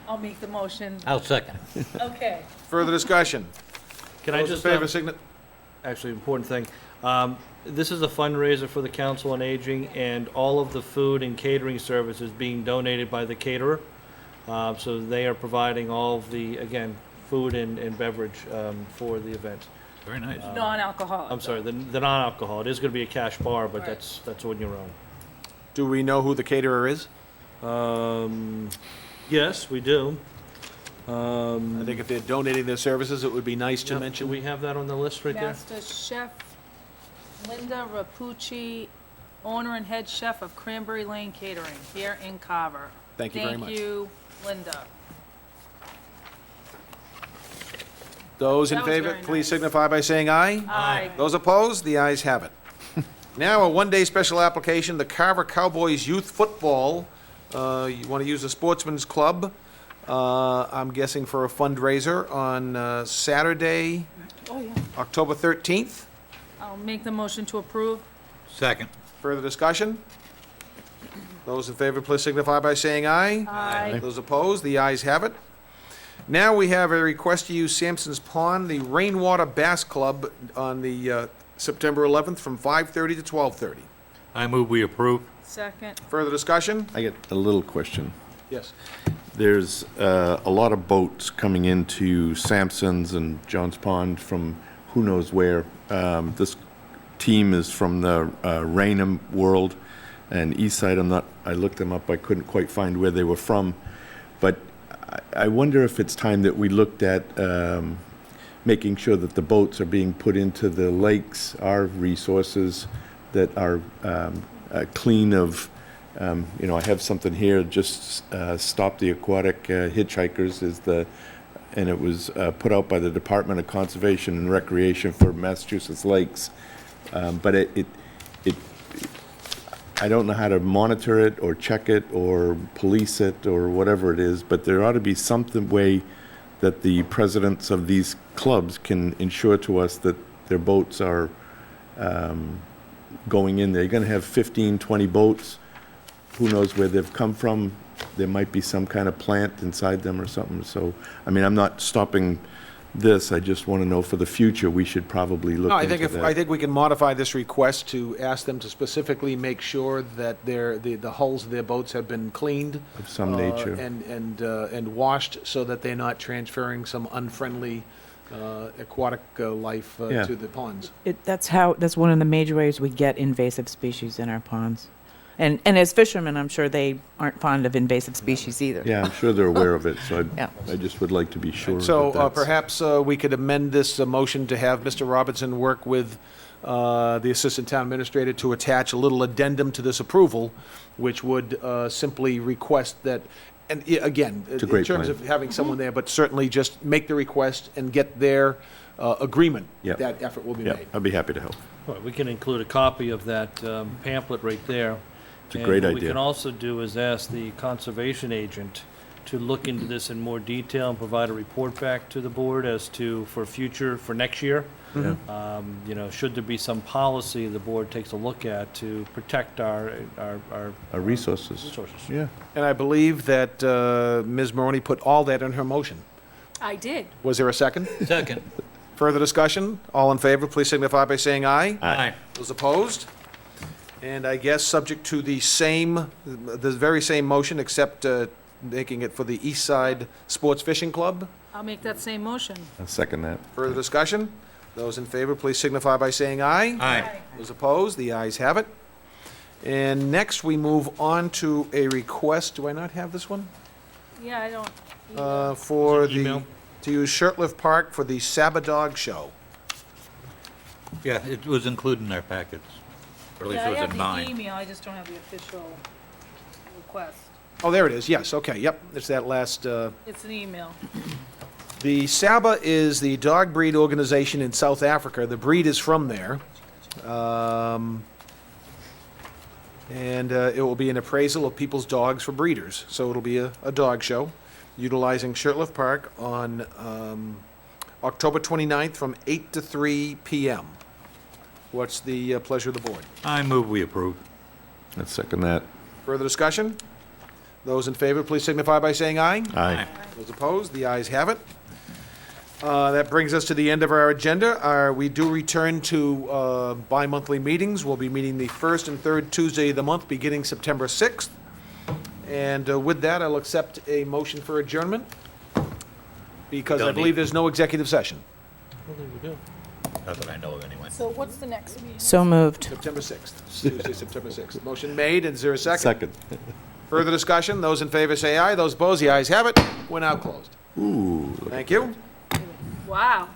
I'll make the motion. I'll second. Okay. Further discussion? can I Those in just, favor, signi- actually, important thing. This is a fundraiser for the Council on Aging, and all of the food and catering services being donated by the caterer. So they are providing all of the, again, food and beverage for the event. Very nice. Non-alcoholic. I'm sorry, the non-alcohol. It is going to be a cash bar, but Right. that's on your own. Do we know who the caterer is? Yes, we do. I think if they're donating their services, it would be nice to Yep, mention. Do we have that on the list right there? Master Chef Linda Rapucci, owner and head chef of Cranberry Lane Catering here in Carver. Thank you very much. Thank you, Linda. Those in That was favor, very please nice. signify by saying aye. Aye. Those opposed, the ayes have it. Now, a one-day special application, the Carver Cowboys Youth Football. You want to use the Sportsman's Club, I'm guessing for a fundraiser on Saturday, Oh, yeah. October 13th. I'll make the motion to approve. Second. Further discussion? Those in favor, please signify by saying aye. Aye. Those opposed, the ayes have it. Now we have a request to use Sampson's Pond, the Rainwater Bass Club, on the September 11th from 5:30 to 12:30. I move we approve. Second. Further discussion? I get a little question. Yes. There's a lot of boats coming into Sampson's and Johns Pond from who knows where. This team is from the Raynham world and Eastside. I looked them up. I couldn't quite find where they were from. But I wonder if it's time that we looked at making sure that the boats are being put into the lakes, our resources that are clean of You know, I have something here, just Stop the Aquatic Hitchhikers and it was put out by the Department of Conservation and Recreation for Massachusetts Lakes. But I don't know how to monitor it or check it or police it or whatever it is, but there ought to be something way that the presidents of these clubs can ensure to us that their boats are going in there. You're going to have 15, 20 boats. Who knows where they've come from? There might be some kind of plant inside them or something. So, I mean, I'm not stopping this. I just want to know for the future, we should probably look No, I into think that. I think we can modify this request to ask them to specifically make sure that the hulls of their boats have been cleaned. Of some nature. And washed so that they're not transferring some unfriendly aquatic life Yeah. to the ponds. That's one of the major ways we get invasive species in our ponds. And as fishermen, I'm sure they aren't fond of invasive species either. Yeah, I'm sure they're aware of it, so Yeah. I just would like to be sure So that that's... perhaps we could amend this motion to have Mr. Robinson work with the Assistant Town Administrator to attach a little addendum to this approval, which would simply request that, and again, It's a in great terms plan. of having someone there, but certainly just make the request and get their agreement. Yep. That effort will be Yeah, made. I'd be happy to help. Well, we can include a copy of that pamphlet right there. It's a great And what we idea. can also do is ask the conservation agent to look into this in more detail and provide a report back to the board as to, for next year. You know, should there be some policy the board takes a look at to protect our Our resources. resources. Yeah. And I believe that Ms. Maroney put all that in her motion. I did. Was there a second? Second. Further discussion? All in favor, please signify by saying aye. Aye. Those opposed? And I guess subject to the very same motion, except making it for the East Side Sports Fishing Club. I'll make that same motion. I'll second that. Further discussion? Those in favor, please signify by saying aye. Aye. Those opposed? The ayes have it. And next, we move on to a request, do I not have this one? Yeah, I don't. For Was it the, email? to use Shirtlift Park for the Sabadog Show. Yeah, it was included in our packets. Or at least it was in I mine. have the email, I just don't have the official request. Oh, there it is, yes, okay, yep, it's that last, It's an email. the SABA is the dog breed organization in South Africa. The breed is from there. And it will be an appraisal of people's dogs for breeders. So it'll be a dog show utilizing Shirtlift Park on October 29th from 8 to 3 p.m. What's the pleasure of the board? I move we approve. Let's second that. Further discussion? Those in favor, please signify by saying aye. Aye. Those opposed, the ayes have it. That brings us to the end of our agenda. We do return to bi-monthly meetings. We'll be meeting the first and third Tuesday of the month, beginning September 6th. And with that, I'll accept a motion for adjournment, because I Don't believe need- there's no executive session. Not that I know of, anyway. So what's the next meeting? So moved. September 6th, Tuesday, September 6th. Motion made, and is there a second? Second. Further discussion? Those in favor say aye. Those opposed, the ayes have it. We're now closed. Ooh. Thank you. Wow.